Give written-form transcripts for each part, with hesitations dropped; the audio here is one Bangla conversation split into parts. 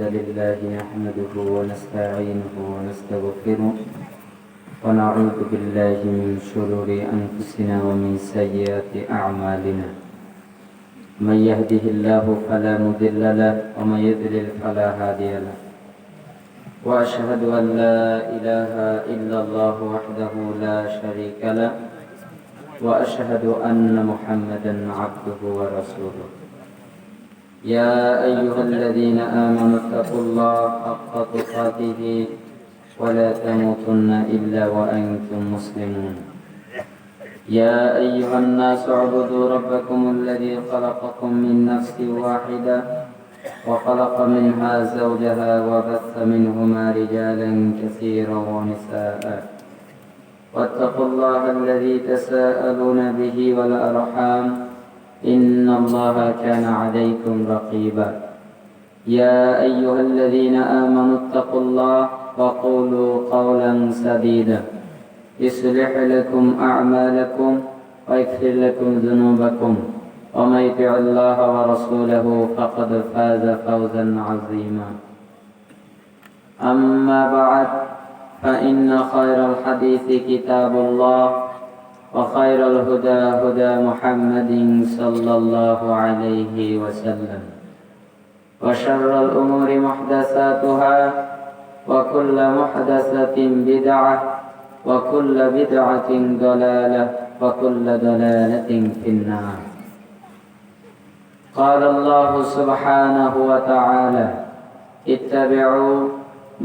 الحمد لله نحمده ونستعينه ونستغفره ونعوذ بالله من شرور أنفسنا ومن سيئات أعمالنا من يهده الله فلا مضل له ومن يضلل فلا هادي له وأشهد أن لا إله إلا الله وحده لا شريك له وأشهد أن محمدا عبده ورسوله يا أيها الذين آمنوا اتقوا الله حق تقاته ولا تموتن إلا وأنتم مسلمون يا أيها الناس اعبدوا ربكم الذي خلقكم من نفس واحدة وخلق منها زوجها وبث منهما رجالا كثيرا ونساء واتقوا الله الذي تساءلون به والأرحام إن الله كان عليكم رقيبا يا أيها الذين آمنوا اتقوا الله وقولوا قولا سديدا يصلح لكم أعمالكم ويغفر لكم ذنوبكم ومن يطع الله ورسوله فقد فاز فوزا عظيما أما بعد فإن خير الحديث كتاب الله وخير الهدى هدى محمد صلى الله عليه وسلم وشر الأمور محدثاتها وكل محدثة بدعة وكل بدعة ضلالة وكل ضلالة في النار قال الله سبحانه وتعالى اتبعوا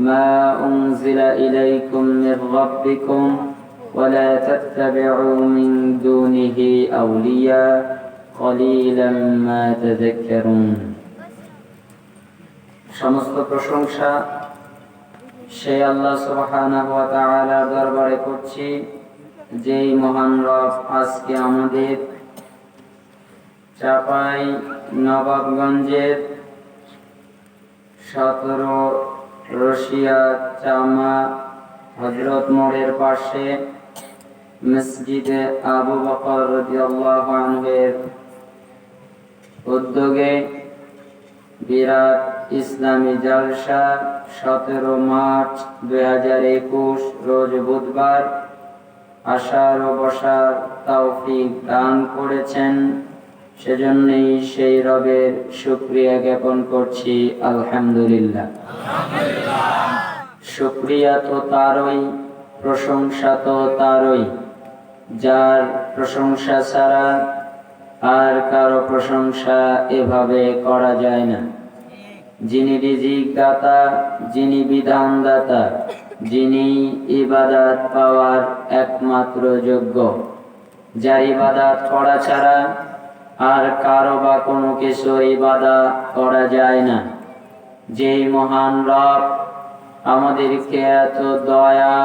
ما أنزل إليكم من ربكم ولا تتبعوا من دونه أولياء قليلا ما تذكرون সমস্ত প্রশংসা সেই আল্লাহ সুবহানাহু ওয়া তাআলার দরবারে করছি যেই মহান রব আজকে আমাদের চাপাই নবাবগঞ্জের 17 রশিয়া চামা হযরত মোড়ের পাশে মসজিদে আবু বকর রাদিয়াল্লাহু আনহুর উদ্যোগে বিরাট ইসলামী জলসা 17 মার্চ 2021 রোজ বুধবার আসার ও বসার তৌফিক দান করেছেন সেজন্যই সেই রবের শুকরিয়া জ্ঞাপন করছি আলহামদুলিল্লাহ। শুকরিয়া তো তারই, প্রশংসা তো তারই, যার প্রশংসা ছাড়া আর কারো প্রশংসা এভাবে করা যায় না। যিনি রিজিক দাতা, যিনি বিধান দাতা, যিনি ইবাদত পাওয়ার একমাত্র যোগ্য, যার ইবাদত করা ছাড়া আর কারো বা কোনো কিছু ইবাদত করা যায় না। যেই মহান রব আমাদেরকে এত দয়া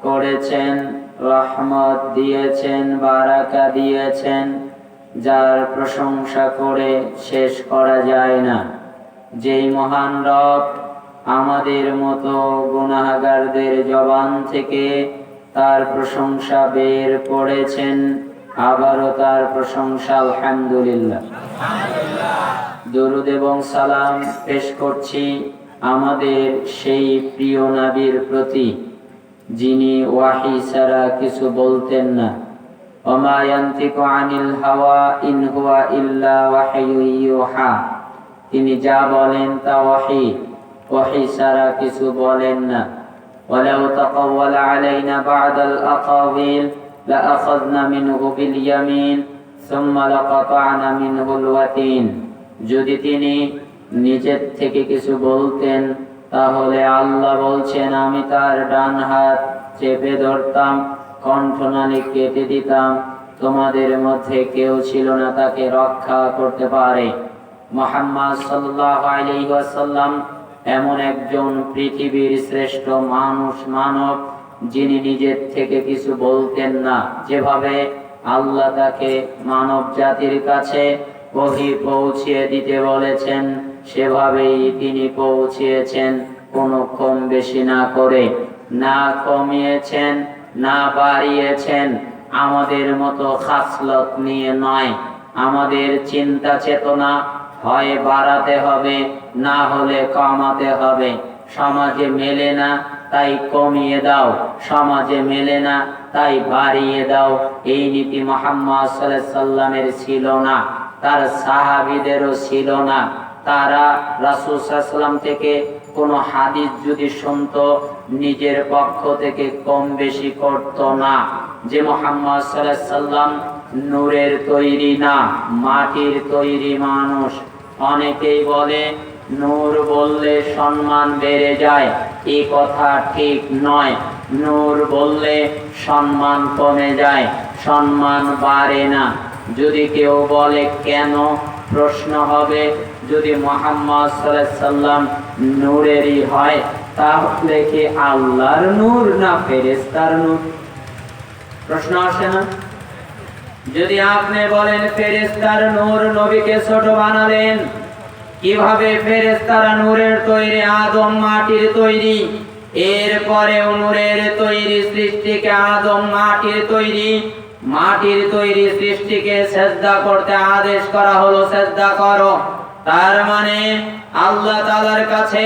করেছেন, রহমত দিয়েছেন, বারাকা দিয়েছেন, যার প্রশংসা করে শেষ করা যায় না। যেই মহান রব আমাদের মতো গুনাহগারদের জবান থেকে তার প্রশংসা বের করেছেন, আবারও তার প্রশংসা আলহামদুলিল্লাহ। দরুদ এবং সালাম পেশ করছি আমাদের সেই প্রিয় নবীর প্রতি যিনি ওয়াহি ছাড়া কিছু বলতেন না। ওমা ইয়ানতিকু আনিল হাওয়া ইন হুয়া ইল্লা ওয়াহয়ুন ইউহা, তিনি যা বলেন তা ওয়াহি, ওয়াহি ছাড়া কিছু বলেন না। ওয়ালাউ তাকাওয়ালা আলাইনা বা'দাল আকাওয়িল লাআখাযনা মিনহু বিল ইয়ামিন সুম্মা লাকাতা'না মিনহুল ওয়াতিন, যদি তিনি নিজের থেকে কিছু বলতেন তাহলে আল্লাহ বলছেন আমি তার ডান হাত চেপে ধরতাম, কণ্ঠনালী কেটে দিতাম, তোমাদের মধ্যে কেউ ছিল না তাকে রক্ষা করতে পারে। মুহাম্মদ সাল্লাল্লাহু আলাইহি ওয়াসাল্লাম এমন একজন পৃথিবীর শ্রেষ্ঠ মানব যিনি নিজের থেকে কিছু বলতেন না। যেভাবে আল্লাহ তাকে মানব জাতির কাছে ওহী পৌঁছিয়ে দিতে বলেছেন সেভাবেই তিনি পৌঁছিয়েছেন, কোনো কম বেশি না করে, না কমিয়েছেন না বাড়িয়েছেন। আমাদের মতো খাসলত নিয়ে নয়, আমাদের চিন্তা চেতনা হয় বাড়াতে হবে, না হলে কমাতে হবে। সমাজে মেলে না তাই কমিয়ে দাও, সমাজে মেলে না তাই বাড়িয়ে দাও। এই নীতি মুহাম্মদ সাল্লাল্লাহু আলাইহি সাল্লামের ছিল না, তার সাহাবীদেরও ছিল না। তারা রাসূল সাল্লাল্লাহু আলাইহি সাল্লাম থেকে কোনো হাদিস যদি শুনতো, নিজের পক্ষ থেকে কম বেশি করত না। যে মুহাম্মদ সাল্লাল্লাহু আলাইহি সাল্লাম নূরের তৈরি না, মাটির তৈরি মানুষ। অনেকেই বলে নূর বললে সম্মান বেড়ে যায়, এই কথা ঠিক নয়। নূর বললে সম্মান কমে যায়, সম্মান বাড়ে না। যদি কেউ বলে কেন, প্রশ্ন হবে যদি মুহাম্মদ সাল্লাল্লাহু আলাইহি সাল্লাম নূরেরই হয়, তাহলে কি আল্লাহর নূর না ফেরেশতার নূর? প্রশ্ন আসে না? যদি আপনি বলেন ফেরেশতার নূর, নবীকে ছোট বানালেন কিভাবে? ফেরেশতারা নূরের তৈরি, আদম মাটির তৈরি। এরপরেও নূরের তৈরি সৃষ্টিকে আদম মাটির তৈরি, মাটির তৈরি সৃষ্টিকে সেজদা করতে আদেশ করা হলো, সেজদা করো। তার মানে আল্লাহ তাআলার কাছে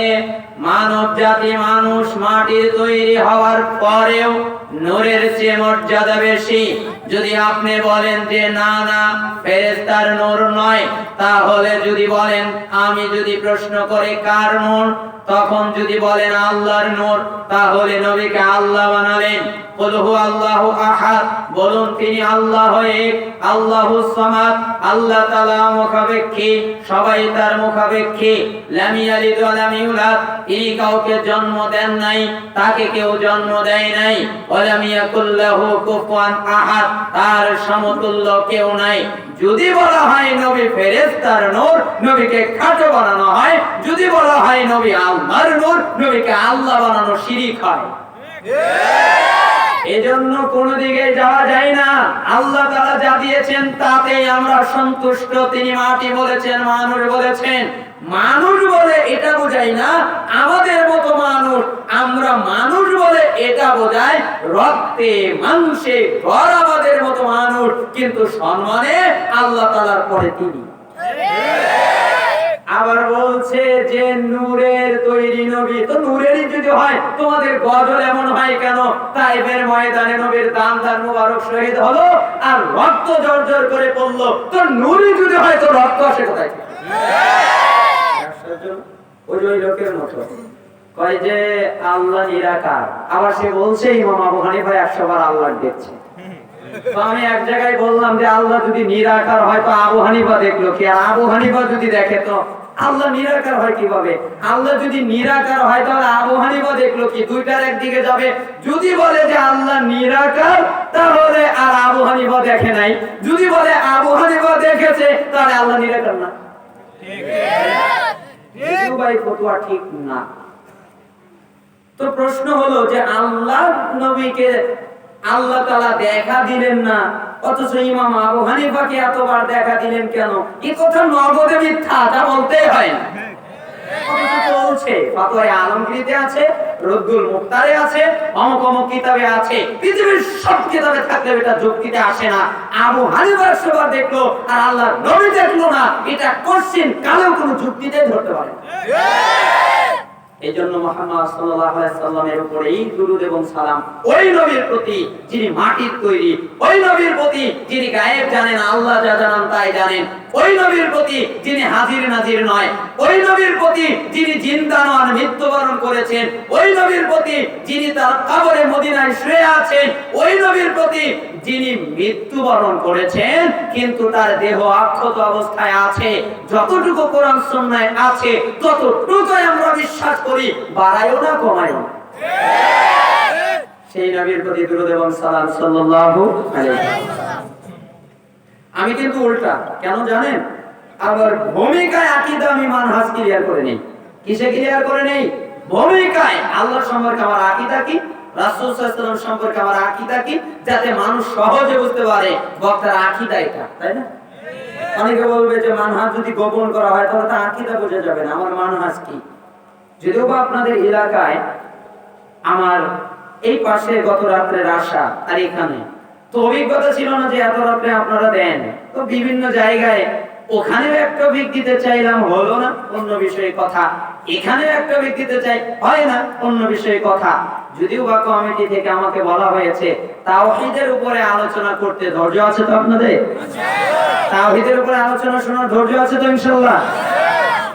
মানব জাতি, মানুষ মাটির তৈরি হওয়ার পরেও নূরের চেয়ে মর্যাদা বেশি। যদি আপনি বলেন যে না না ফেরেশতার নূর নয়, তাহলে যদি বলেন, আমি যদি প্রশ্ন করি কার নূর, তখন যদি বলেন আল্লাহর নূর, তাহলে নবীকে আল্লাহ বানালেন। কুল হু আল্লাহু আহাদ, বলুন তিনি আল্লাহ এক, আল্লাহুস সামাদ। আল্লাহ তাআলা মুখাপেক্ষী, সবাই তার মুখাপেক্ষী। লাম ইয়ালিদ ওয়া লাম ইউলাদ, তিনি কাউকে জন্ম দেন নাই, তাকে কেউ জন্ম দেয় নাই। ওয়া লাম ইয়াকুল লাহু কুফুয়ান আহাদ, তার সমতুল্য কেউ নাই। যদি বলা হয় নবী ফেরেশতার নূর, নবীকে খাটো বানানো হয়। যদি বলা হয় নবী আল্লাহর নূর, নবীকে আল্লাহ বানানো শিরক হয়। এজন্য কোন দিকে যাওয়া যায় না। আল্লাহ তাআলা যা দিয়েছেন তাতেই আমরা সন্তুষ্ট। তিনি মাটি বলেছেন, মানুষ বলেছেন। মানুষ বলে এটা বোঝাই না আমাদের মতো মানুষ, আমরা মানুষ বলে এটা বোঝায় রক্তে মাংসে ঘর আমাদের মতো মানুষ, কিন্তু সম্মানে আল্লাহ তাআলার পরে তিনি। আবার বলছে যে নূরের তৈরি নবী, তো নূরেরই যদি হয় তোমাদের গজল এমন হয় কেন? তাইফের ময়দানে নবীর দান মুবারক শহীদ হলো আর রক্ত জর্জর করে পড়লো, তো নূরই যদি হয় তো রক্ত আসে কোথায়? ওই লোকের মতো কয় যে আল্লাহ নিরাকার, আবার সে বলছে ইমাম আবু হানিফা 100 বার আল্লাহ দেখছে। তো আমি এক জায়গায় বললাম যে আল্লাহ যদি নিরাকার হয় তো আবু হানিফা দেখলো কি? আর আবু হানিফা যদি দেখে তো আল্লাহ নিরাকার হয় কিভাবে? আল্লাহ যদি নিরাকার হয় তাহলে আবু হানিফা দেখলো কি? দুইটার একদিকে যাবে। যদি বলে যে আল্লাহ নিরাকার, তাহলে আর আবু হানিফা দেখে নাই। যদি বলে আবু হানিফা দেখেছে, তাহলে আল্লাহ নিরাকার না। ঠিক ভাই, ফতোয়া ঠিক না। তো প্রশ্ন হলো যে আল্লাহ নবীকে আল্লাহ তাআলা দেখা দিলেন না, অথচ ইমাম আবু হানিফাকে এতবার দেখা দিলেন কেন? এই কথা নগদে মিথ্যা, তা বলতেই হয় না। বলছে ফাতোয়া আলমগীরিতে আছে, রদ্দুল মুখতারে আছে, অমুক অমুক কিতাবে আছে। পৃথিবীর সব কিতাবে থাকলে এটা যুক্তিতে আসে না। আবু হানিফা সবার দেখলো আর আল্লাহ নবী দেখলো না, এটা কোশ্চেন কালেও কোনো যুক্তিতে ধরতে পারে না। এজন্য মুহাম্মদ সাল্লাল্লাহু আলাইহি সাল্লামের উপরে এই দুরূদ এবং সালাম, ওই নবীর প্রতি যিনি মাটির তৈরি, ওই নবীর প্রতি যিনি গায়েব জানেন, আল্লাহ যা জানেন তাই জানেন, ওই নবীর প্রতি যিনি হাজির নাজির নয়, ওই নবীর প্রতি যিনি জিন্দা নন, মৃত্যুবরণ করেছেন, ওই নবীর প্রতি যিনি তার কবরে মদিনায় শুয়ে আছেন, ওই নবীর প্রতি যিনি মৃত্যুবরণ করেছেন কিন্তু তার দেহ অক্ষত অবস্থায় আছে। যতটুকু কোরআন সুন্নাহয় আছে ততটুকুই আমরা বিশ্বাস করি, বাড়াইও না কমাইও না। সেই নবীর প্রতি দুরূদ এবং সালাম সাল্লাল্লাহু আলাইহি ওয়াসাল্লাম। আমি কিন্তু উল্টা, কেন জানেন? আবার ভূমিকায় আকীদা আমি মানহাজ ক্লিয়ার করে নেই। কিসে ক্লিয়ার করে নেই? ভূমিকায়। আল্লাহ সম্পর্কে আমার আকীদা কি, রাসূল সাল্লাল্লাহু আলাইহি ওয়াসাল্লাম সম্পর্কে আমার আকীদা কি, যাতে মানুষ সহজে বুঝতে পারে বক্তার আকীদা এটা, তাই না? অনেকে বলবে যে মানহাজ যদি গোপন করা হয় তাহলে তা আকীদা বোঝা যাবে না। আমার মানহাজ কি? যদিও বা আপনাদের এলাকায় আমার এই পাশে গত রাত্রের আশা, আর এখানে তো অভিজ্ঞতা ছিল না যে এত রাত্রে আপনারা দেন। তো বিভিন্ন জায়গায় ওখানেও একটা টপিক দিতে চাইলাম, হলো না, অন্য বিষয়ে কথা। এখানেও একটা টপিক দিতে চাই, হয় না, অন্য বিষয়ে কথা। যদিও বা কমিটি থেকে আমাকে বলা হয়েছে তাওহীদের উপরে আলোচনা করতে, ধৈর্য আছে তো আপনাদের? তাওহীদের উপরে আলোচনা শোনার ধৈর্য আছে তো ইনশাআল্লাহ?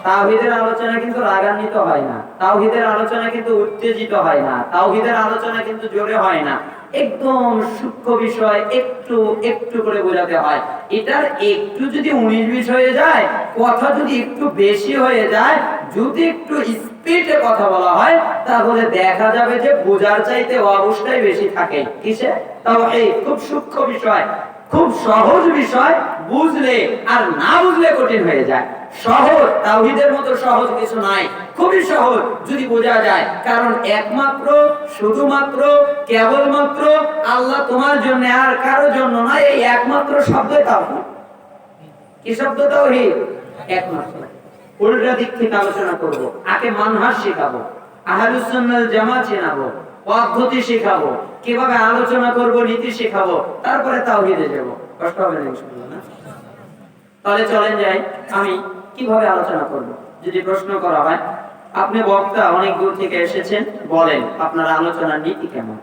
তাওহীদের আলোচনা কিন্তু রাগান্বিত হয় না, তাওহীদের আলোচনা কিন্তু উত্তেজিত হয় না, তাওহীদের আলোচনা কিন্তু জোরে হয় না, একদম সূক্ষ্ম বিষয় একটু একটু করে বোঝাতে হয়। এটার একটু যদি 19-20 হয়ে যায়, কথা যদি একটু বেশি হয়ে যায়, যদি একটু স্পিডে কথা বলা হয়, তাহলে দেখা যাবে যে বোঝার চাইতে অবস্থায় বেশি থাকে। কিসে? তাওহীদ খুব সূক্ষ্ম বিষয়, খুব সহজ বিষয়, বুঝলে আর না বুঝলে কঠিন হয়ে যায়। সহজ, তাওহীদের মতো সহজ কিছু নাই, খুবই সহজ যদি বোঝা যায়। কারণ একমাত্র, শুধুমাত্র, কেবলমাত্র আল্লাহ তোমার জন্য, আর কারো জন্য না, এই একমাত্র শব্দ তাওহীদ। কি শব্দ? তাওহীদ একমাত্র। উল্টা দিক থেকে আলোচনা করব, আগে মানহাজ শেখাবো, আহলুস সুন্নাহ জামাত চেনাবো, পদ্ধতি শেখাবো, কিভাবে আলোচনা করব নীতি শেখাবো, তারপরে তাওহীদে যাব। কষ্ট হবে না ইনশাআল্লাহ না? তাহলে চলেন যাই, আমি কিভাবে আলোচনা করব। যদি প্রশ্ন করা হয়, আপনি বক্তা, অনেক দূর থেকে এসেছেন, বলেন আপনার আলোচনার নীতি কেমন?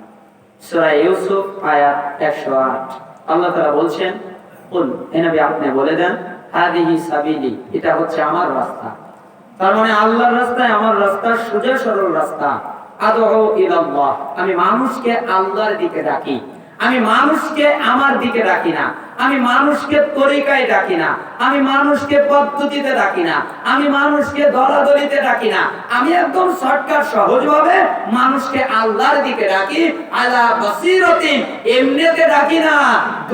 সূরা ইউসুফ আয়াত 108 আল্লাহ তাআলা বলছেন, কুল, হে নবী আপনি বলে দেন, হাদিহি সাবিলি, এটা হচ্ছে আমার রাস্তা। তার মানে আল্লাহর রাস্তায়, আমার রাস্তা সোজা সরল রাস্তা। আদউ ইলাল্লাহ, আমি মানুষকে আল্লাহর দিকে ডাকি, আমি মানুষকে আমার দিকে ডাকি না, আমি মানুষকে তরিকায় ডাকি না, আমি মানুষকে পদ্ধতিতে ডাকি না, আমি মানুষকে দলাদলিতে ডাকি না, আমি একদম শর্টকাট সহজভাবে মানুষকে আল্লাহর দিকে ডাকি। আলা বাসীরাতিন, এমনিতে ডাকি না,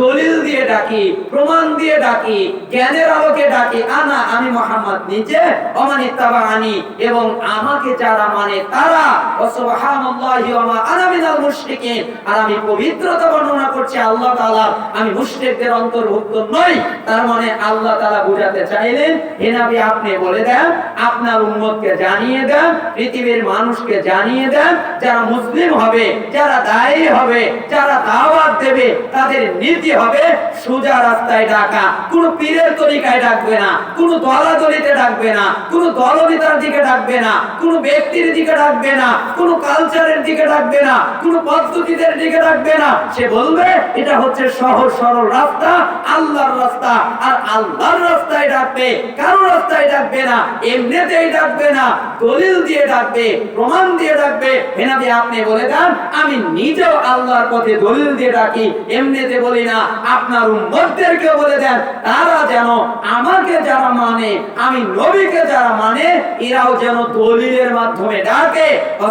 দলিল দিয়ে ডাকি, প্রমাণ দিয়ে ডাকি, জ্ঞানের আলোকে ডাকি। আনা, আমি মুহাম্মদ নিজে, ওমানি তাবাআনি, এবং আমাকে যারা মানে তারা, ওয়া সুবহানাল্লাহি ওয়া মা আনা মিনাল মুশরিকিন, আর আমি পবিত্রতা বর্ণনা করছি আল্লাহ তাআলা, আমি মুশরিকদের অন্তর্ভুক্ত নই। তার মানে আল্লাহ তাআলা বুঝাতে চাইলেন, হে নবী আপনি বলে দেন, আপনার উম্মতকে জানিয়ে দেন, পৃথিবীর মানুষকে জানিয়ে দেন, যারা মুসলিম হবে, যারা দায়ী হবে, যারা দাওয়াত দেবে, তাদের নীতি হবে সোজা রাস্তায় ডাকা, কোনো পীরের তরিকায় ডাকবে না, কোনো দলাদলিতে ডাকবে না, কোনো দলনেতার দিকে ডাকবে না, কোনো ব্যক্তির দিকে ডাকবে না, কোনো কালচারের দিকে ডাকবে না, কোনো পদ্ধতিদের দিকে ডাকবে না। সে বলবে এটা হচ্ছে সহজ সরল রাস্তা, আল্লাহর রাস্তা, আর আল্লাহর রাস্তায় ডাকবে, কারো রাস্তায় ডাকবে না, এমনিতেই ডাকবে না, দলিল দিয়ে ডাকবে, প্রমাণ দিয়ে ডাকবে। হে নবী আপনি বলে দেন, আমি নিজেও আল্লাহর পথে দলিল দিয়ে ডাকি, এমনিতে বলি না। আপনার উম্মতদেরকে বলে দেন, তারা যেন আমাকে যারা মানে, আমি নবীকে যারা মানে, এরাও যেন দলিলের মাধ্যমে ডাকে।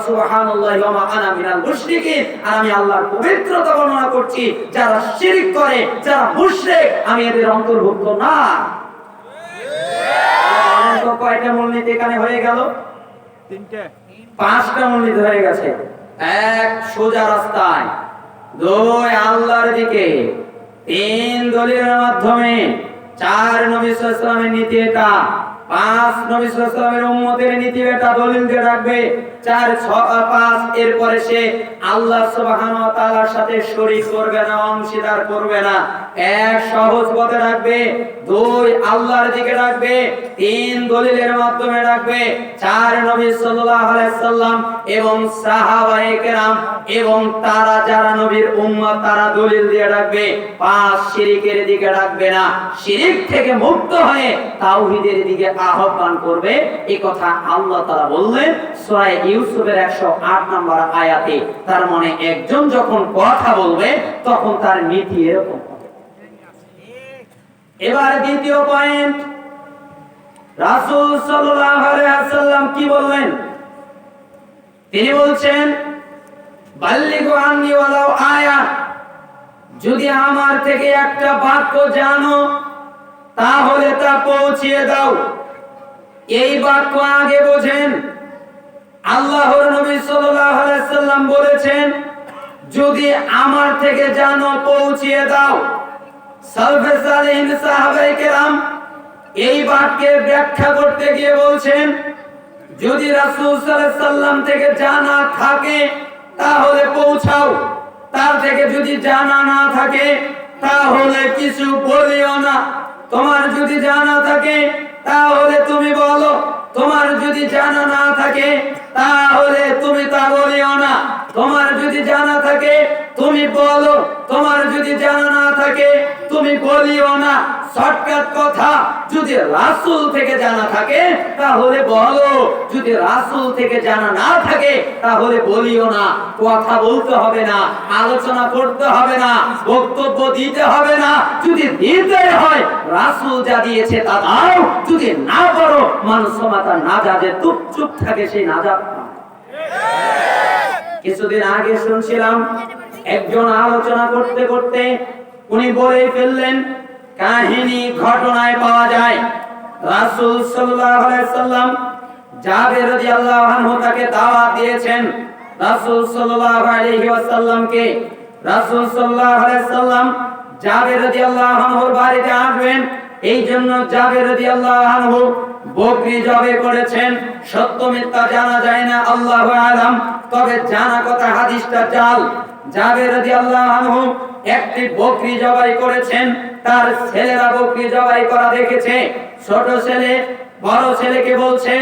সুবহানাল্লাহি ওয়া মা আনা মিনাল মুশরিকিন, আর আমি আল্লাহর পবিত্রতা বর্ণনা করছি, যারা শিরক করে, যারা মুশরিক, আমি এদের অন্তর্ভুক্ত না। কয়টা মূলনীতি এখানে হয়ে গেল? 5টা মূলনীতি হয়ে গেছে। 1, সোজা রাস্তায়, 2, আল্লাহর দিকে, 3, দলিলের মাধ্যমে, 4, নবী সাল্লাল্লাহু আলাইহি ওয়াসাল্লামের নীতি এটা, 5, নবী সাল্লাল্লাহু আলাইহি ওয়াসাল্লামের উম্মতের নীতি এটা, দলিল দিয়ে রাখবে। 4, 6, 5 এরপরে সে আল্লাহ সুবহানাহু ওয়া তাআলার সাথে শরীক করবে না, অংশীদার করবে না। 1, সহজ পথে রাখবে। 2, আল্লাহর দিকে রাখবে। 3, দলিলের মাধ্যমে রাখবে। 4, নবী সাল্লাল্লাহু আলাইহি সাল্লাম এবং সাহাবায়ে কেরাম এবং তারা যারা নবীর উম্মত, তারা দলিল দিয়ে রাখবে। 5, শিরকের দিকে রাখবে না, শিরক থেকে মুক্ত হয়ে তাওহীদের দিকে আহ্বান করবে। এই কথা আল্লাহ তাআলা বললেন সূরা ইউসুফের 108 নম্বর আয়াতে। তার মানে একজন যখন কথা বলবে তখন তার নীতি এরকম হবে। এবার দ্বিতীয় পয়েন্ট, রাসূল সাল্লাল্লাহু আলাইহি ওয়াসাল্লাম কি বললেন? তিনি বলছেন, বাল্লিগু আন্নি ওয়ালাউ আয়া, যদি আমার থেকে একটা বাক্য জানো তাহলে তা পৌঁছিয়ে দাও। এই বাক্য আগে বোঝেন। আল্লাহর নবী সাল্লাল্লাহু আলাইহি সাল্লাম বলেছেন, যদি আমার থেকে জানো পৌঁছিয়ে দাও। সালফে সালেহিন সাহাবায়ে কেরাম এই বাক্যের ব্যাখ্যা করতে গিয়ে বলছেন, যদি রাসূল সাল্লাল্লাহু আলাইহি সাল্লাম থেকে জানা থাকে তাহলে পৌঁছাও, তার থেকে যদি জানা না থাকে তাহলে কিছু বলিও না, তোমার যদি জানা থাকে তাহলে তুমি বলো, তোমার যদি জানা না থাকে তাহলে তুমি তা বলিও না। তোমার যদি জানা থাকে তুমি বলো, তোমার যদি জানা না থাকে তুমি বলিও না। শর্টকাট কথা, যদি রাসূল থেকে জানা থাকে তাহলে বলো, যদি রাসূল থেকে জানা না থাকে তাহলে বলিও না। কথা বলতে হবে না, আলোচনা করতে হবে না, বক্তব্য দিতে হবে না। যদি দিতে হয় রাসূল যা দিয়েছে তা দাও, যদি না পারো মানুষ মাতা না যাবে চুপ থাকে সেই না যাবে। কিছুদিন আগে শুনছিলাম একজন আলোচনা করতে করতে উনি বলে ফেললেন, কাহিনী ঘটনায় পাওয়া যায় রাসূল সাল্লাল্লাহু আলাইহি সাল্লাম জাবের রাদিয়াল্লাহু আনহু তাকে দাওয়াত দিয়েছেন। রাসূল সাল্লাল্লাহু আলাইহি ওয়াসাল্লামকে রাসূল সাল্লাল্লাহু আলাইহি সাল্লাম জাবের রাদিয়াল্লাহু আনহুর বাড়িতে আসবেন। এই জন্য জাবের রাদিয়াল্লাহু আনহু বকরি জবাই করেছেন। সত্য মিথ্যা জানা যায় না, আল্লাহু আলাম। তবে জানা কথা হাদিসটা জাল। জাবের রাদিয়াল্লাহু আনহু একটি বকরি জবাই করেছেন। তার ছেলেরা বকরি জবাই করা দেখেছে। ছোট ছেলে বড় ছেলেকে বলছে,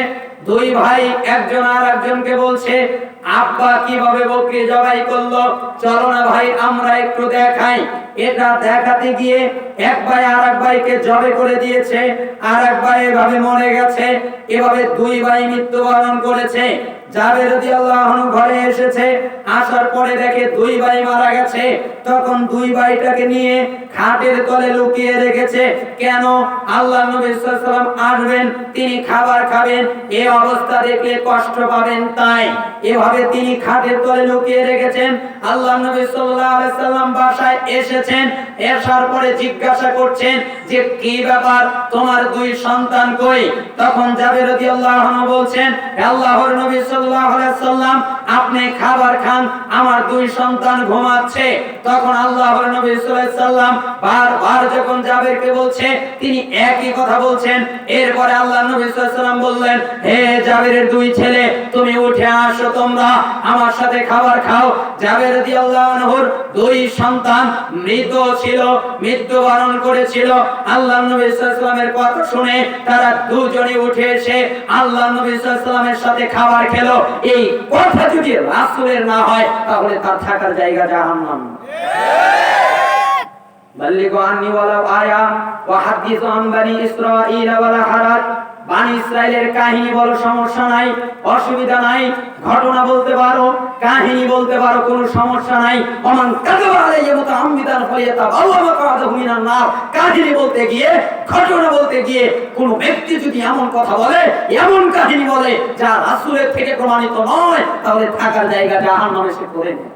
দুই ভাই একজন আর একজনকে বলছে, আব্বা কিভাবে বকরি জবাই করলো, চলো না ভাই আমরা একটু দেখাই। এটা দেখাতে গিয়ে এক ভাই আর এক ভাইকে জবাই করে দিয়েছে, আর এক ভাই এভাবে মরে গেছে। এভাবে দুই ভাই মৃত্যুবরণ করেছে। জাবের রাদিয়াল্লাহু আনহু ঘরে এসেছে, আসার পরে দেখে দুই ভাই মারা গেছে। তখন দুই ভাইটাকে নিয়ে খাটের তলে লুকিয়ে রেখেছে। কেন? আল্লাহর নবী সাল্লাল্লাহু আলাইহি ওয়াসাল্লাম আসবেন, তিনি খাবার খাবেন, এই অবস্থা দেখলে কষ্ট পাবেন, তাই এভাবে তিনি খাটের তলে লুকিয়ে রেখেছেন। আল্লাহর নবী সাল্লাল্লাহু আলাইহি ওয়াসাল্লাম বাসায় এসেছেন। আসার পরে জিজ্ঞাসা করছেন যে কি ব্যাপার, তোমার দুই সন্তান কই? তখন জাবের রাদিয়াল্লাহু আনহু বলছেন, আল্লাহর নবী সাল্লাল্লাহু আলাইহি ওয়াসাল্লাম আপনি খাবার খান, আমার দুই সন্তান ঘুমাচ্ছে। তখন আল্লাহর নবী সাল্লাল্লাহু আলাইহি ওয়াসাল্লাম বারবার যখন জাবেরকে বলছে তিনি একই কথা বলছেন। এরপরে আল্লাহর নবী সাল্লাল্লাহু আলাইহি ওয়াসাল্লাম বললেন, হে জাবেরের দুই ছেলে তুমি উঠে আসো, তোমরা আমার সাথে খাবার খাও। জাবের রাদিয়াল্লাহু আনহুর দুই সন্তান মৃত ছিল, মৃত্যুবরণ করেছিল। আল্লাহর নবী সাল্লাল্লাহু আলাইহি ওয়াসাল্লামের কথা শুনে তারা দুজনে উঠে এসে আল্লাহর নবী সাল্লাল্লাহু আলাইহি ওয়াসাল্লামের সাথে খাবার খেলো। এই কথা যদি রাসূলের না হয় তাহলে তার থাকার জায়গা জাহান্নাম। বাল্লিগু আন্নি ওয়ালাউ আয়া ওয়া হাদিসু আন বানি ইসরাঈল ওয়ালা হারাজ। বানি ইসরাইলের কাহিনী বলো, সমস্যা নাই, অসুবিধা নাই। ঘটনা বলতে পারো, কাহিনী বলতে পারো, কোনো সমস্যা নাই। ওমান কাযাবা আলাইহি মুতাআম্মিদান ফালিয়াতাবাওয়া মাকআদাহু মিনান নার। কাহিনী বলতে গিয়ে, ঘটনা বলতে গিয়ে কোন ব্যক্তি যদি এমন কথা বলে, এমন কাহিনী বলে যা রাসূলের থেকে প্রমাণিত নয়, তাহলে থাকার জায়গা জাহান্নামে সে করে নেয়।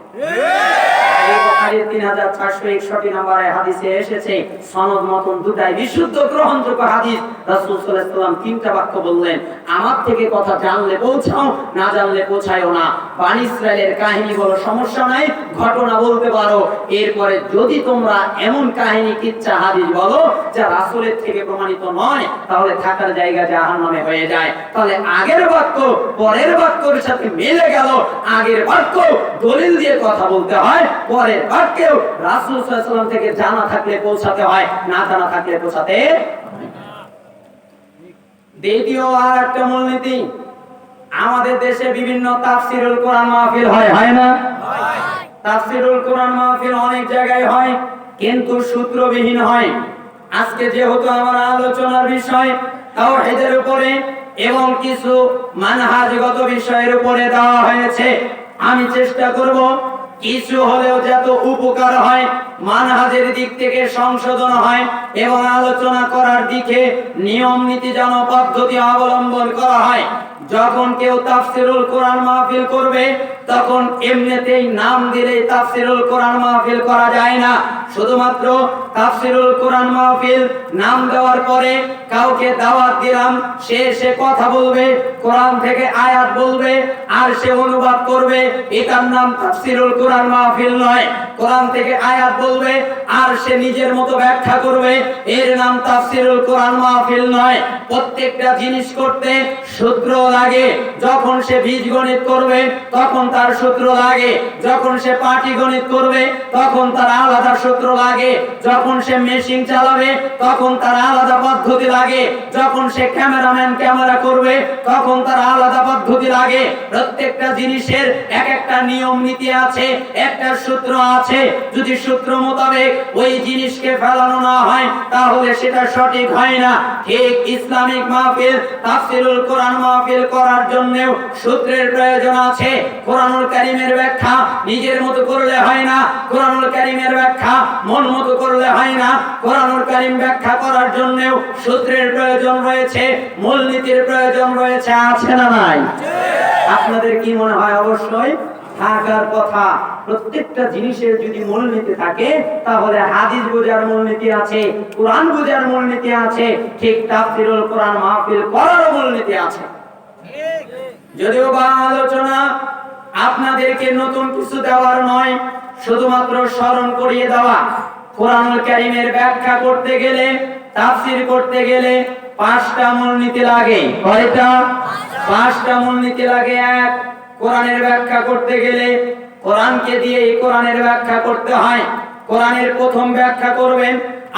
এই বুখারীর 3461 নম্বরে হাদিসে এসেছে, সনদ মতন দুটাই বিশুদ্ধ গ্রহণযোগ্য হাদিস। রাসূল সাল্লাল্লাহু আলাইহি ওয়াসাল্লাম তিনটা বাক্য বললেন, আমার থেকে কথা জানলে পৌঁছাও, না জানলে পৌঁছায়ও না। বনি ইসরাইলের কাহিনী বলো, সমস্যা নাই, ঘটনা বলতে পারো। এরপরে যদি তোমরা এমন কাহিনী কিচ্ছা হাদিস বলো যা রাসূলের থেকে প্রমাণিত নয়, তাহলে থাকার জায়গা জাহান্নামে হয়ে যায়। তাহলে আগের বাক্য পরের বাক্যের সাথে মিলে গেল। আগের বাক্য দলিল দিয়ে কথা বলতে হয়, পরের বাক্যেও রাসূল সাল্লাল্লাহু আলাইহি ওয়াসাল্লাম থেকে জানা থাকলে পৌঁছাতে হয়, না জানা থাকলে পৌঁছাতে। দ্বিতীয় আর একটা মূলনীতি, আমাদের দেশে বিভিন্ন তাফসীরুল কোরআন মাহফিল হয়, হয় না? তাফসীরুল কোরআন মাহফিল অনেক জায়গায় হয়, কিন্তু সূত্রবিহীন হয়। আজকে যেহেতু আমার আলোচনার বিষয় তাওহীদের উপরে এবং কিছু মানহাজগত বিষয়ের উপরে দেওয়া হয়েছে, আমি চেষ্টা করব কিছু হলেও যত উপকার হয়, মানহাজের দিক থেকে সংশোধন হয় এবং আলোচনা করার দিকে নিয়ম নীতি যেন পদ্ধতি অবলম্বন করা হয়। যখন কেউ তাফসীরুল কোরআন মাহফিল করবে তখন এমনিতেই নাম দিলেই তাফসীরুল কোরআন মাহফিল করা যায় না। শুধুমাত্র তাফসীরুল কোরআন মাহফিল নাম দেওয়ার পরে কাউকে দাওয়াত দিলাম, সে কথা বলবে, কোরআন থেকে আয়াত বলবে আর সে অনুবাদ করবে, এটার নাম তাফসীরুল কোরআন মাহফিল নয়। কোরআন থেকে আয়াত বলবে আর সে নিজের মতো ব্যাখ্যা করবে, এর নাম তাফসীরুল কোরআন মাহফিল নয়। প্রত্যেকটা জিনিস করতে সূত্র লাগে। যখন সে বীজগণিত করবে তখন তার সূত্র লাগে, যখন সে পাটিগণিত করবে তখন তার আলাদা সূত্র যন্ত্র লাগে, যখন সে মেশিন চালাবে তখন তার আলাদা পদ্ধতি লাগে, যখন সে ক্যামেরাম্যান ক্যামেরা করবে তখন তার আলাদা পদ্ধতি লাগে। প্রত্যেকটা জিনিসের এক একটা নিয়ম নীতি আছে, একটা সূত্র আছে। যদি সূত্র মোতাবেক ওই জিনিসকে ফেলানো না হয় তাহলে সেটা সঠিক হয় না। ঠিক ইসলামিক মাহফিল, তাফসীরুল কোরআন মাহফিল করার জন্য সূত্রের প্রয়োজন আছে। কোরআনুল কারীমের ব্যাখ্যা নিজের মতো করলে হয় না, কোরআনুল কারীমের ব্যাখ্যা মন মতো করলে হয় না। কোরআনুল কারীম ব্যাখ্যা করার জন্য সূত্রের প্রয়োজন রয়েছে, মূলনীতির প্রয়োজন রয়েছে, আছে না নাই? আপনাদের কি মনে হয়? অবশ্যই থাকার কথা। প্রত্যেকটা জিনিসের যদি মূলনীতি থাকে তাহলে হাদিস বোঝার মূলনীতি আছে, কোরআন বোঝার মূলনীতি আছে, ঠিক তাফসীরুল কোরআন মাহফিল করার মূলনীতি আছে। যদিও বা আলোচনা আপনাদেরকে নতুন কিছু দেওয়ার নয়, শুধুমাত্র স্মরণ করিয়ে দেওয়া। কোরআনুল কারীমের ব্যাখ্যা করতে গেলে, তাফসীর করতে গেলে 5টা মূলনীতি লাগে। কয়টা? 5টা মূলনীতি লাগে। এক, কোরআনের ব্যাখ্যা করতে গেলে কোরআনকে দিয়ে কোরআনের ব্যাখ্যা করতে হয়। কোরআনের প্রথম ব্যাখ্যা করবেন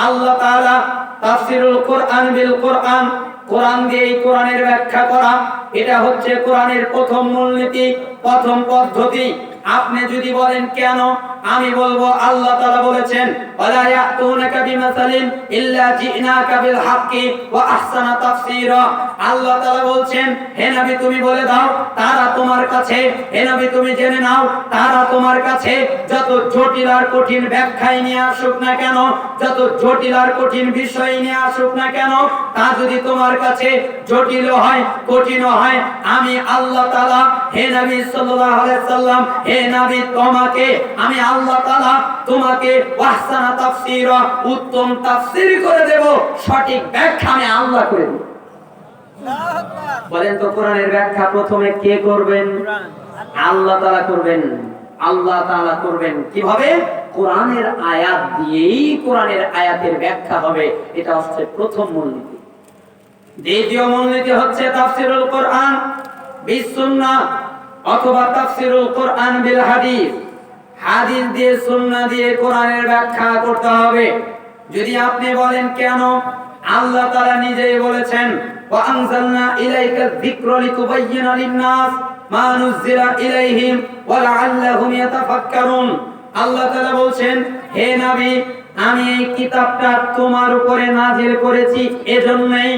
আল্লাহ তাআলা। তাফসীরুল কোরআন বিল কোরআন, কোরআন দিয়ে কোরআনের ব্যাখ্যা করা, এটা হচ্ছে কোরআনের প্রথম মূলনীতি, প্রথম পদ্ধতি। আপনি যদি বলেন কেন, আমি বলবো আল্লাহ তাআলা বলেছেন ওয়ালা ইয়াতুনাকা বিমাসালিন ইল্লা জিনাকা বিল হাক্কি ওয়া আহসানা তাফসীরা। আল্লাহ তাআলা বলছেন, হে নবী তুমি বলে দাও তারা তোমার কাছে, হে নবী তুমি জেনে নাও তারা তোমার কাছে যত জটিল আর কঠিন ব্যাখ্যাই নিয়ে আসুক না কেন, যত জটিল আর কঠিন বিষয় নিয়ে আসুক না কেন, তা যদি তোমার কাছে জটিল হয়, কঠিন হয়, আমি আল্লাহ তাআলা হে নবী সাল্লাল্লাহু আলাইহি সাল্লাম, হে নবী তোমাকে আমি আল্লাহ তাআলা তোমাকে ওয়াহসানা তাফসীরা, উত্তম তাফসীর করে দেব, সঠিক ব্যাখ্যা আমি আল্লাহ করে দেব। বলেন তো কোরআনের ব্যাখ্যা প্রথমে কে করবেন? আল্লাহ তাআলা করবেন। আল্লাহ তাআলা করবেন কিভাবে? কোরআনের আয়াত দিয়েই কোরআনের আয়াতের ব্যাখ্যা হবে। এটা হচ্ছে প্রথম মূলনীতি। দ্বিতীয় মূলনীতি হচ্ছে তাফসীরুল কোরআন বিস সুন্নাহ অথবা তাফসীরুল কোরআন বিল হাদিস। হাদিস দিয়ে সুন্নাহ দিয়ে কোরআনের ব্যাখ্যা করতে হবে। যদি আপনি বলেন কেন, আল্লাহ তাআলা নিজেই বলেছেন ওয়া আনজালনা ইলাইকা যিকরা লিতুবাইয়িনা লিন-নাস মা নুজিলা ইলাইহিম ওয়া লাআল্লাহুম ইয়াতাফাক্কারুন। আল্লাহ তাআলা বলেন, হে নবী আমি এই কিতাবটা তোমার উপরে নাজিল করেছি এজন্যই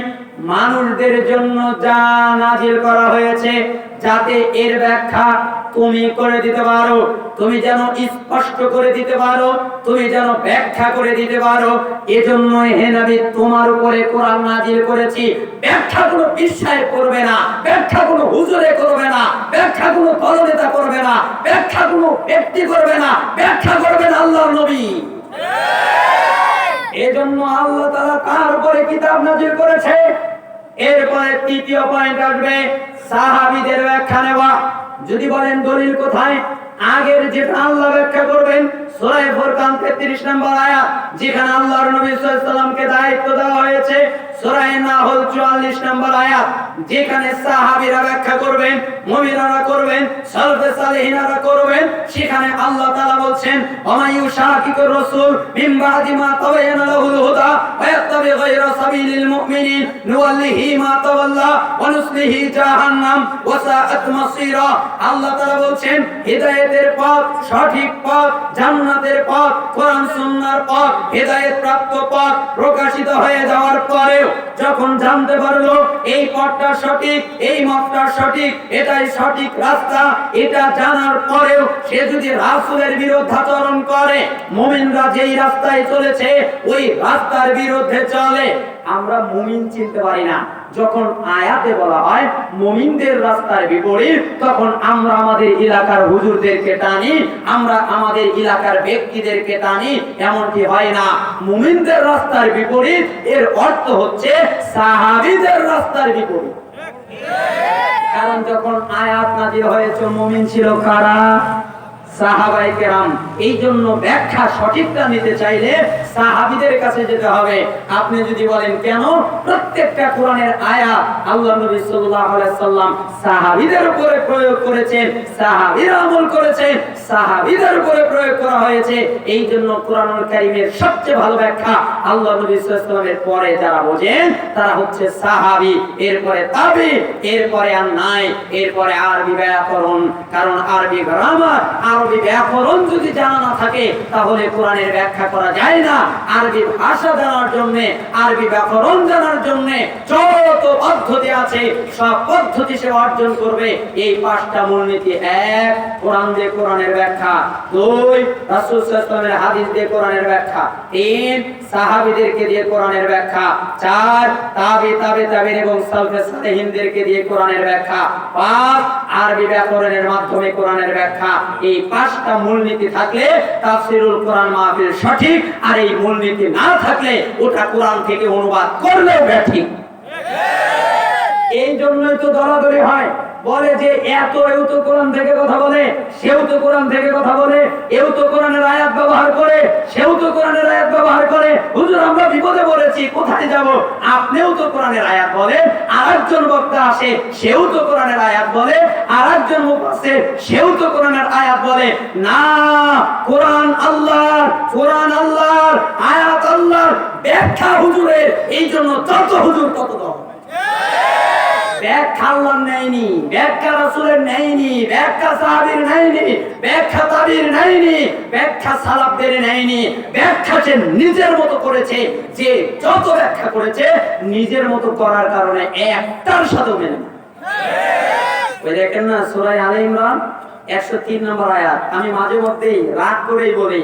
মানুষদের জন্য যা নাজিল করা হয়েছে যাতে এর ব্যাখ্যা তুমি করে দিতে পারো, তুমি যেন স্পষ্ট করে দিতে পারো, তুমি যেন ব্যাখ্যা করে দিতে পারো। এজন্যই হে নবী তোমার উপরে কোরআন নাজিল করেছি। ব্যাখ্যা কোনো বিশ্বাস করবে না, ব্যাখ্যা কোনো হুজুরে করবে না, ব্যাখ্যা কোনো দলনেতা করবে না, ব্যাখ্যা কোনো ব্যক্তি করবে না, ব্যাখ্যা করবেন আল্লাহর নবী। এজন্য আল্লাহ তাআলা তার উপরে কিতাব নাজিল করেছে। এরপরে তৃতীয় পয়েন্ট আসবে সাহাবীদের ব্যাখ্যা নেওয়া। যদি বলেন দলিল কোথায়, আগের যেটা আল্লাহ ব্যাখ্যা করবেন সূরা ফুরকান 33 নম্বর আয়াত, যেখানে আল্লাহর নবী সাল্লাল্লাহু আলাইহি সাল্লামকে দায়িত্ব দেওয়া হয়েছে। সূরা নাহল 44 নম্বর আয়াত, যেখানে সাহাবীরা ব্যাখ্যা করবেন, মুমিনরা করবেন, সালফে সালেহিনরা করবেন। সেখানে আল্লাহ তাআলা বলছেন ওমাইয়ু শাকিকুর রাসূল মিন বাদি মা তাবায়ানা লাহুল হুদা ওয়া ইয়াত্তাবি গায়রা সাবিলিল মুমিনিন নুওয়াল্লিহি মা তাওয়াল্লা ওয়া নুসলিহি জাহান্নাম ওয়া সাআত মাসীরা। আল্লাহ তাআলা বলছেন হিদায়াতের পথ, সঠিক পথ, জান্নাতের পথ, কোরআন সুন্নাহর পথ, হিদায়াত প্রাপ্ত পথ প্রকাশিত হয়ে যাওয়ার পরেও যখন জানতে পারলো এই পথটা সঠিক, এই মতটা সঠিক, এটাই সঠিক রাস্তা, এটা জানার পরেও সে যদি রাসূলের বিরুদ্ধাচরণ করে, মুমিনরা যেই রাস্তায় চলেছে ওই রাস্তার বিরুদ্ধে চলে, আমরা মুমিন চিনতে পারি না। যখন আয়াতে বলা হয় মুমিনদের রাস্তার বিপরীত, তখন আমরা আমাদের এলাকার হুজুরদেরকে টানি, আমরা আমাদের এলাকার ব্যক্তিদেরকে টানি, এমনটি হয় না। মুমিনদের রাস্তার বিপরীত এর অর্থ হচ্ছে সাহাবীদের রাস্তার বিপরীত। কারণ যখন আয়াত নাযিল হয়েছে মুমিন ছিল কারা? সাহাবায়ে কেরাম। এই জন্য ব্যাখ্যা সঠিকটা নিতে চাইলে সাহাবীদের কাছে যেতে হবে। আপনি যদি বলেন কেন, প্রত্যেকটা কোরআনের আয়াত আল্লাহ নবী সাল্লাল্লাহু আলাইহি সাল্লাম সাহাবীদের উপরে প্রয়োগ করেছেন, সাহাবীরা আমল করেছেন, সাহাবীদের উপরে প্রয়োগ করা হয়েছে। এই জন্য কোরআনুল কারীমের সবচেয়ে ভালো ব্যাখ্যা আল্লাহ নবী সাল্লাল্লাহু আলাইহি সাল্লামের পরে যারা বোঝেন তারা হচ্ছে সাহাবী, এরপরে তাবী, এরপরে আর নাই, এরপরে আরবি ব্যাকরণ। কারণ আরবি গ্রামার, আরবি ব্যাকরণ যদি জানা না থাকে তাহলে কোরআনের ব্যাখ্যা করা যায় না। আরবি ভাষা জানার জন্য, আরবি ব্যাকরণ জানার জন্য যত পদ্ধতি আছে সব পদ্ধতি সে অর্জন করবে। এই পাঁচটা মূলনীতি: এক, কোরআন দিয়ে কোরআনের ব্যাখ্যা; দুই, রাসূল সাল্লাল্লাহু আলাইহি ওয়াসাল্লামের হাদিস দিয়ে কোরআনের ব্যাখ্যা; তিন, সাহাবীদেরকে দিয়ে কোরআনের ব্যাখ্যা; চার, তাবিঈন এবং সালফে সালেহিনদেরকে দিয়ে কোরআনের ব্যাখ্যা; পাঁচ, আরবি ব্যাকরণের মাধ্যমে কোরআনের ব্যাখ্যা। এই পাঁচটা মূলনীতি থাকলে তাফসীরুল কোরআন মাহফিল সঠিক, আর এই মূলনীতি না থাকলে ওটা কোরআন থেকে অনুবাদ করলেও ব্যাঠিক। এই জন্যই তো দলাদলি হয়, বলে যে এও তো কোরআন থেকে কথা বলে, সেও তো কোরআন থেকে কথা বলে, এও তো কোরআনের আয়াত ব্যবহার করে, সেও তো কোরআনের আয়াত ব্যবহার করে। হুজুর আমরা বিপদে পড়েছি, কোথায় যাব? আপনিও তো কোরআনের আয়াত বলে, আরেকজন বক্তা আসে, সেও তো কোরআনের আয়াত বলে, আরেকজন মুফাসসির, সেও তো কোরআনের আয়াত বলে। না, কোরআন আল্লাহর, কোরআন আল্লাহর, আয়াত আল্লাহর, ব্যাখ্যা হুজুরের। এই জন্য যত হুজুর তত দল। ব্যাখ্যা আল্লাহর নেয়নি, ব্যাখ্যা রাসূলের নেয়নি, ব্যাখ্যা সাহাবীর নেয়নি, ব্যাখ্যা তাবিঈর নেয়নি, ব্যাখ্যা সালাফদের নেয়নি। ব্যাখ্যা সে নিজের মতো করেছে। যে যত ব্যাখ্যা করেছে নিজের মতো করার কারণে একটার সাথে মেলে না। ওই দেখেন না সূরা আলে ইমরান 103 নম্বর আয়াত। আমি মাঝে মধ্যেই রাগ করেই বলি,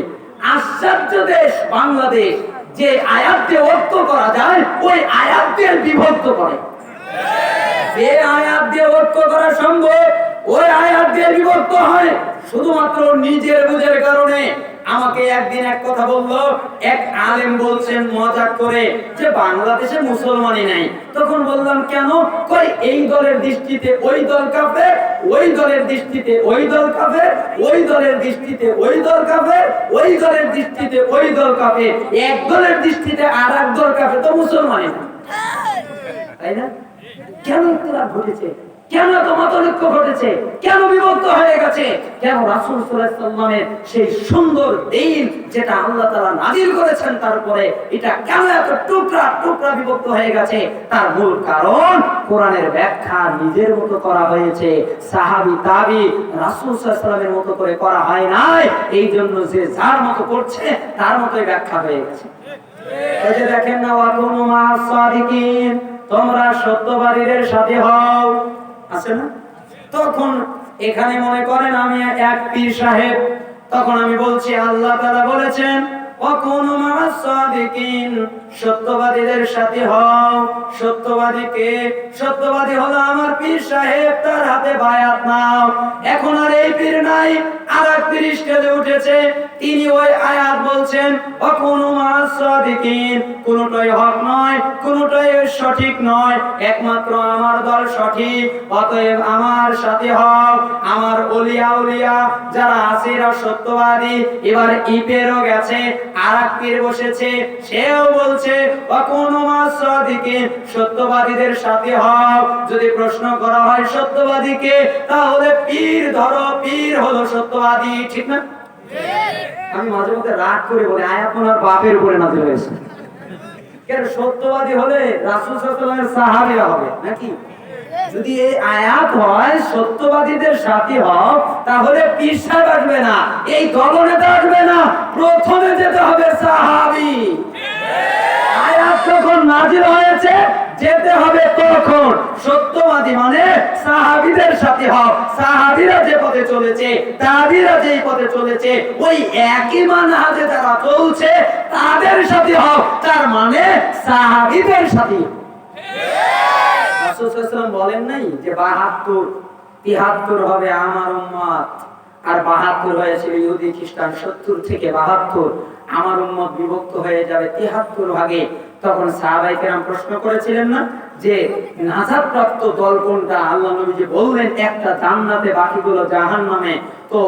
আশ্চর্য দেশ বাংলাদেশ, যে আয়াত দিয়ে অর্থ করা যায় ওই আয়াত দিয়ে বিভক্ত করে। যে আয়াত দিয়ে ঐক্য করা সম্ভব ওই আয়াত দিয়ে বিভক্ত হয় শুধুমাত্র নিজের বুঝের কারণে। আমাকে একদিন এক কথা বললো এক আলেম, বলছেন মজাক করে যে বাংলাদেশে মুসলমানই নাই। তখন বললাম কেন? কই এই দলের দৃষ্টিতে ওই দল কাফের, ওই দলের দৃষ্টিতে ওই দল কাফের, ওই দলের দৃষ্টিতে ওই দল কাফের, ওই দলের দৃষ্টিতে ওই দল কাফের, এক দলের দৃষ্টিতে আর এক দল কাফের, তো মুসলমানই না, তাই না? কেন ইখতিলাফ ঘটেছে? কেন এত মতৈক্য ঘটেছে? কেন বিভক্ত হয়ে গেছে? কেন রাসূল সাল্লাল্লাহু আলাইহি ওয়াসাল্লামের সেই সুন্দর দ্বীন যেটা আল্লাহ তাআলা নাযিল করেছেন তারপরে এটা কেন এত টুকরা টুকরা বিভক্ত হয়ে গেছে? তার মূল কারণ কোরআনের ব্যাখ্যা নিজের মতো করা হয়েছে, সাহাবী তাবী রাসূল সাল্লাল্লাহু আলাইহি ওয়াসাল্লামের মতো করে করা হয় নাই। এই জন্য যে যার মতো করছে তার মতোই ব্যাখ্যা হয়ে গেছে। এই যে দেখেন না, ওয়াকুনু মা'আস সাদিকিন, তোমরা সত্যবাদীদের সাথে হও, আছে না? তখন এখানে মনে করেন আমি এক পীর সাহেব, তখন আমি বলছি আল্লাহ তাআলা বলেছেন ওয়াকুনু মা'আস সাদিকিন, সত্যবাদীদের সাথে হও। সত্যবাদীকে? সত্যবাদী হলো আমার পীর সাহেব, তার হাতে বায়াত নাও। এখন আর এই পীর নাই, আর এক পীর স্টেজে উঠেছে, তিনি ওই আয়াত বলছেন ওয়াকুনু মা'আস সাদিকিন। কোনটাই হক নয়, কোনটাই সঠিক নয়, একমাত্র আমার দল সঠিক, অতএব আমার সাথে হও। আমার ওলিয়া উলিয়া যারা আছে এরা সত্যবাদী। এবার ইপেরও গেছে, আর এক পীর বসেছে, সেও বলছে ওয়াকুনু মা'আস সাদিকিন, সত্যবাদীদের সাথে হও। যদি প্রশ্ন করা হয় সত্যবাদীকে, তাহলে পীর ধরো, পীর হলো সত্যবাদী, ঠিক না? আমি মাঝে মধ্যে রাগ করে বলি আয়াত ওনার বাপের উপরে নাযিল হয়েছে। কেন? সত্যবাদী হলে রাসূল সাল্লাল্লাহু আলাইহি ওয়াসাল্লামের সাহাবীরা হবে নাকি? যদি এই আয়াত হয় সত্যবাদীদের সাথী হও, তাহলে পীর সাহেব আসবে না, এই দলনেতা আসবে না, প্রথমে যেতে হবে সাহাবী। আয়াত যখন নাযিল হয়েছে যেতে হবে তখন। সত্যবাদী মানে সাহাবীদের সাথে হও। সাহাবীরা যে পথে চলেছে, তাবিঈরা যেই পথে চলেছে, ওই একই মানহাজে যারা চলছে তাদের সাথে হও। তার মানে সাহাবীদের সাথে। রাসূল সাল্লাল্লাহু আলাইহি ওয়াসাল্লাম বলেন নাই যে ৭২ ৭৩ হবে আমার উম্মত, আর ৭২ হয়েছিল ইহুদি খ্রিস্টান, ৭০ থেকে ৭২ আমার উম্মত বিভক্ত হয়ে যাবে ৭৩ ভাগে। তখন সাহাবায়ে কেরাম প্রশ্ন করেছিলেন না যে নাজাত প্রাপ্ত দল কোনটা? আল্লাহ নবী যে বললেন একটা জান্নাতে, বাকিগুলো জাহান্নামে। তো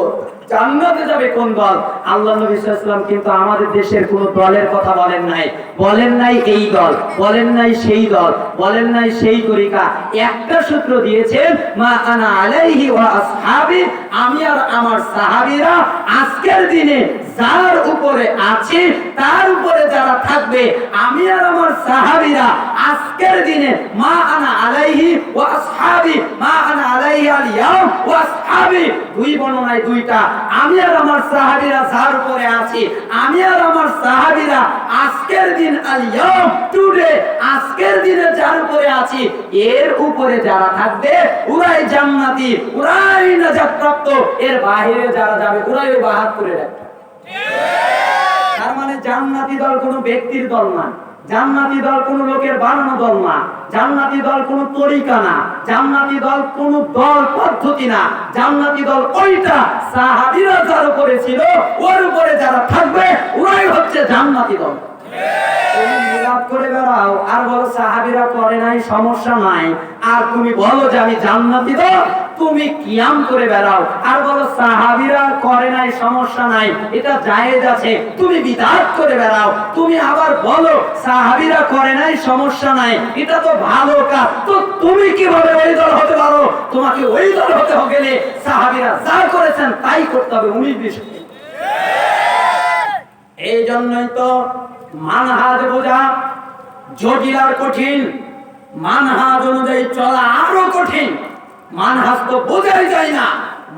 জান্নাতে যাবে কোন দল? আল্লাহ নবী সাল্লাল্লাহু আলাইহি ওয়াসাল্লাম কিন্তু আমাদের দেশের কোন দলের কথা বলেন নাই। বলেন নাই এই দল, বলেন নাই সেই দল, বলেন নাই সেই তরিকা। একটা সূত্র দিয়েছেন, মা আনা আলাইহি ওয়া আসহাবি, আমি আর আমার সাহাবীরা আজকের দিনে যার উপরে আছে তার উপরে যারা থাকবে, আমি আর আমার সাহাবীরা আজকের দিনে মা আনা আলাইহি ওয়া আসহাবি, মা আনা আলাইহি আল ইয়াউম ওয়া আসহাবি, দুই বর্ণনায় দুইটা। আমি আর আমার সাহাবীরা যার উপরে আছি, আমি আর আমার সাহাবীরা আজকের দিন আল ইয়াউম, টুডে, আজকের দিনে যার উপরে আছি এর উপরে যারা থাকবে ওরাই জান্নাতি, ওরাই নাজাত প্রাপ্ত। এর বাইরে যারা যাবে ওরাই ওই 72-এর একটা। তার মানে জান্নাতি দল কোনো ব্যক্তির দল না, জান্নাতি দল কোন লোকের বানানো দল না, জান্নাতি দল কোন তরিকা না, জান্নাতি দল কোন দল পদ্ধতি না। জান্নাতি দল ওইটা সাহাবীরা যার উপরে ছিল ওর উপরে যারা থাকবে ওরাই হচ্ছে জান্নাতি দল। তুমি মিলাদ করে বেড়াও আর বলো সাহাবীরা করে নাই, সমস্যা নাই, আর তুমি বলো যে আমি জান্নাতি দল। তুমি কিয়াম করে বেড়াও আর বলো সাহাবীরা করে নাই, সমস্যা নাই, এটা জায়েজ আছে, তুমি বিদআত করে বেড়াও। তুমি আবার বলো সাহাবীরা করে নাই, সমস্যা নাই, এটা তো ভালো কাজ। তো তুমি কিভাবে ওই দল হতে পারো? তোমাকে ওই দল হতে গেলে সাহাবীরা যা করেছেন তাই করতে হবে, 19-20। এই জন্যই তো মানহাজ বোঝা জটিল আর কঠিন, মানহাজ অনুযায়ী চলা আরো কঠিন। মানহাজ তো বোঝাই যায় না,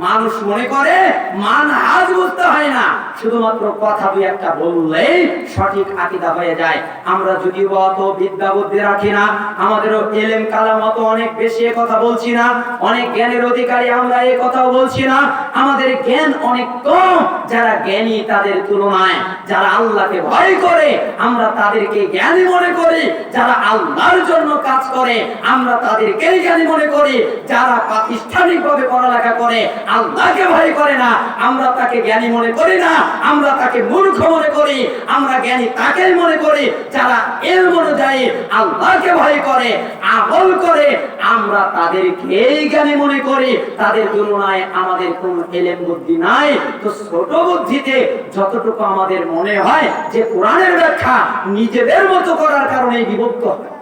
মানুষ মনে করে মানহাজ বুঝতে হয় না, শুধুমাত্র কথা দুই একটা বললেই সঠিক আকীদা হয়ে যায়। আমরা যদিও অত বিদ্যা বুদ্ধি রাখি না, আমাদেরও ইলম কালাম অত অনেক বেশি কথা বলছি না, অনেক জ্ঞানের অধিকারী আমরা এই কথাও বলছি না, আমাদের জ্ঞান অনেক কম। যারা জ্ঞানী তাদের তুলনায় যারা আল্লাহকে ভয় করে আমরা তাদেরকে জ্ঞানী মনে করি, যারা আল্লাহর জন্য কাজ করে আমরা তাদেরকেই জ্ঞানী মনে করি, যারা প্রাতিষ্ঠানিকভাবে পড়ালেখা করে আল্লাহকে ভয় করে না আমরা তাকে জ্ঞানী মনে করি না, আমরা তাকে মূর্খ মনে করি। আমরা জ্ঞানী তাকেই মনে করি যারা ইলম অনুযায়ী আল্লাহকে ভয় করে, আমল করে, আমরা তাদেরকেই জ্ঞানী মনে করি। তাদের তুলনায় আমাদের কোনো ইলম বুদ্ধি নাই। তো ছোট বুদ্ধিতে যতটুকু আমাদের মনে হয় যে কোরআনের ব্যাখ্যা নিজেদের মতো করার কারণে বিভক্ত হয়।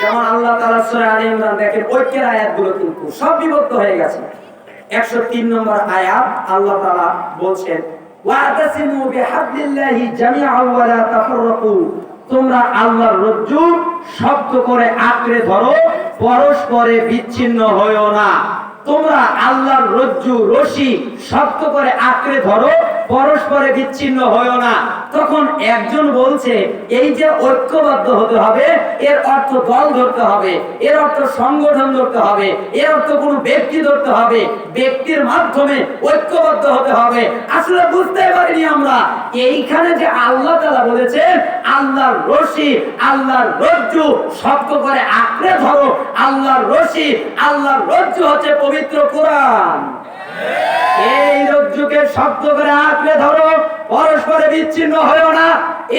যেমন আল্লাহ তাআলা সূরা আলে ইমরান দেখেন, ঐক্যের আয়াতগুলো কিন্তু সব বিভক্ত হয়ে গেছে। 103 নম্বর আয়াত আল্লাহ তাআলা বলছেন, ওয়াতাসিমু বিহাবলিল্লাহি জামিআন ওয়া লা তাফাররাকু, তোমরা আল্লাহর রজ্জু শক্ত করে আঁকড়ে ধরো, পরস্পরে বিচ্ছিন্ন হয়ো না। তোমরা আল্লাহর রজ্জু রশি শক্ত করে আঁকড়ে ধরো, পরস্পরে বিচ্ছিন্ন হয়ো না। তখন একজন বলছে এই যে ঐক্যবদ্ধ হতে হবে, এর অর্থ দল ধরতে হবে, এর অর্থ সংগঠন ধরতে হবে, এর অর্থ কোনো ব্যক্তি ধরতে হবে, ব্যক্তির মাধ্যমে ঐক্যবদ্ধ হতে হবে। আসলে বুঝতে পারিনি আমরা এইখানে যে আল্লাহ তাআলা বলেছেন আল্লাহর রশি, আল্লাহর রজ্জু শক্ত করে আঁকড়ে ধরো। আল্লাহর রশি, আল্লাহর রজ্জু হচ্ছে পবিত্র কোরআন। এই রজ্জুকে শক্ত করে আঁকড়ে ধরো, পরস্পরে বিচ্ছিন্ন হয়ো না।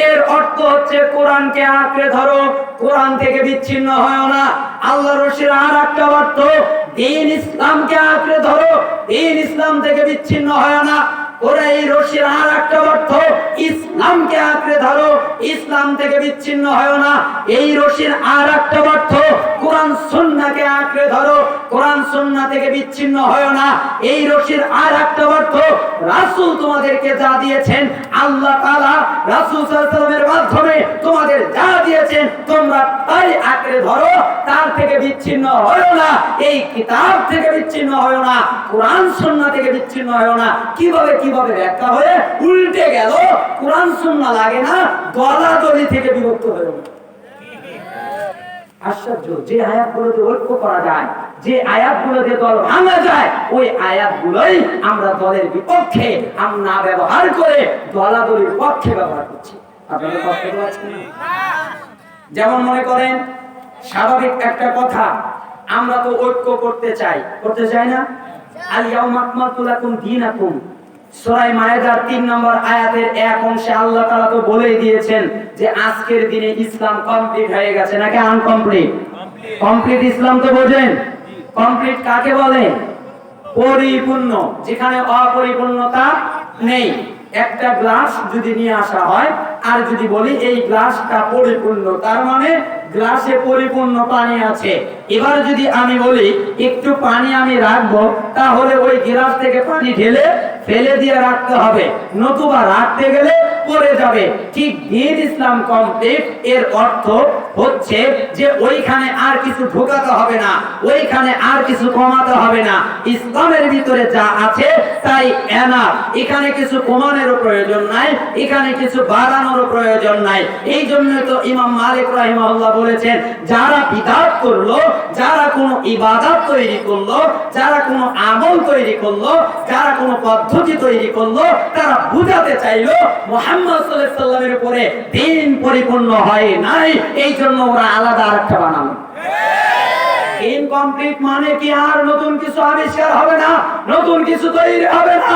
এর অর্থ হচ্ছে কোরআনকে আঁকড়ে ধরো, কোরআন থেকে বিচ্ছিন্ন হয়ো না। আল্লাহর রশির আর একটা অর্থ দ্বীন ইসলামকে আঁকড়ে ধরো, দ্বীন ইসলাম থেকে বিচ্ছিন্ন হয়ো না। ওরা এই রশির আর একটা অর্থ ইসলামকে আঁকড়ে ধরো, ইসলাম থেকে বিচ্ছিন্ন হয়ো না। এই রশির আর একটা অর্থ কোরআন সুন্নাহকে আঁকড়ে ধরো, কোরআন সুন্নাহ থেকে বিচ্ছিন্ন হয়ো না। এই রশির আর একটা অর্থ রাসূল তোমাদেরকে যা দিয়েছেন, আল্লাহ তাআলা রাসূল সাল্লাল্লাহু আলাইহি ওয়াসাল্লামের মাধ্যমে তোমাদের যা দিয়েছেন তোমরা তাই আঁকড়ে ধরো, তার থেকে বিচ্ছিন্ন হয়ো না। এই কিতাব থেকে বিচ্ছিন্ন হয়ো না, কোরআন সুন্নাহ থেকে বিচ্ছিন্ন হয়ো না। কিভাবে ব্যাখ্যা হয়ে উল্টে গেল, কোরআন সুন্নাহ লাগে না, দলাদলি থেকে বিভক্ত হলো। আশ্চর্য! যে আয়াতগুলোতে ঐক্য করা যায়, যে আয়াতগুলোতে দল ভাঙা যায়, ওই আয়াতগুলোই আমরা দলের বিপক্ষে আমরা ব্যবহার করে দলাদলির পক্ষে ব্যবহার করছি। আপনাদের কষ্ট পাচ্ছেন না? যেমন মনে করেন স্বাভাবিক একটা কথা, আমরা তো ঐক্য করতে চাই না? আল ইয়াউমা আকমালতু লাকুম দীনাকুম, সূরা মায়েদার 3 নম্বর আয়াতের এক অংশে আল্লাহ তাআলা তো বলেই দিয়েছেন যে আজকের দিনে ইসলাম কমপ্লিট হয়ে গেছে নাকি আনকমপ্লিট? কমপ্লিট ইসলাম তো বোঝেন। কমপ্লিট কাকে বলে? পরিপূর্ণ, যেখানে অপরিপূর্ণতা নেই। একটা গ্লাস যদি নিয়ে আসা হয় আর যদি বলি এই গ্লাসটা পরিপূর্ণ, তার মানে গ্লাসে পরিপূর্ণ পানি আছে। এবার যদি আমি বলি একটু পানি আমি রাখবো, তাহলে ওই গ্লাস থেকে পানি ঢেলে ফেলে দিয়ে রাখতে হবে, নতুবা রাখতে গেলে পড়ে যাবে। ঠিক দিন ইসলাম কমপ্লিট এর অর্থ হচ্ছে যে ওইখানে আর কিছু ঢোকাতে হবে না, ওইখানে আর কিছু কমাতে হবে না। ইসলামের ভিতরে যা আছে তাই এনাফ। এখানে কিছু কমানোরও প্রয়োজন নাই, এখানে কিছু বাড়ানোরও প্রয়োজন নাই। এই জন্য তো ইমাম মালিক রাহিমাহুল্লাহ বলেছেন, যারা বিদআত করলো, যারা কোনো ইবাদত তৈরি করলো, যারা কোনো আমল তৈরি করলো, যারা কোনো পদ্ধতি তৈরি করলো, তারা বুঝাতে চাইলো মুহাম্মদ সাল্লাল্লাহু আলাইহি সাল্লামের উপরে দ্বীন পরিপূর্ণ হয় নাই, এই জন্য ওরা আলাদা আরেকটা বানালো। ইনকমপ্লিট মানে কি আর নতুন কিছু আবিষ্কার হবে না, নতুন কিছু তৈরি হবে না।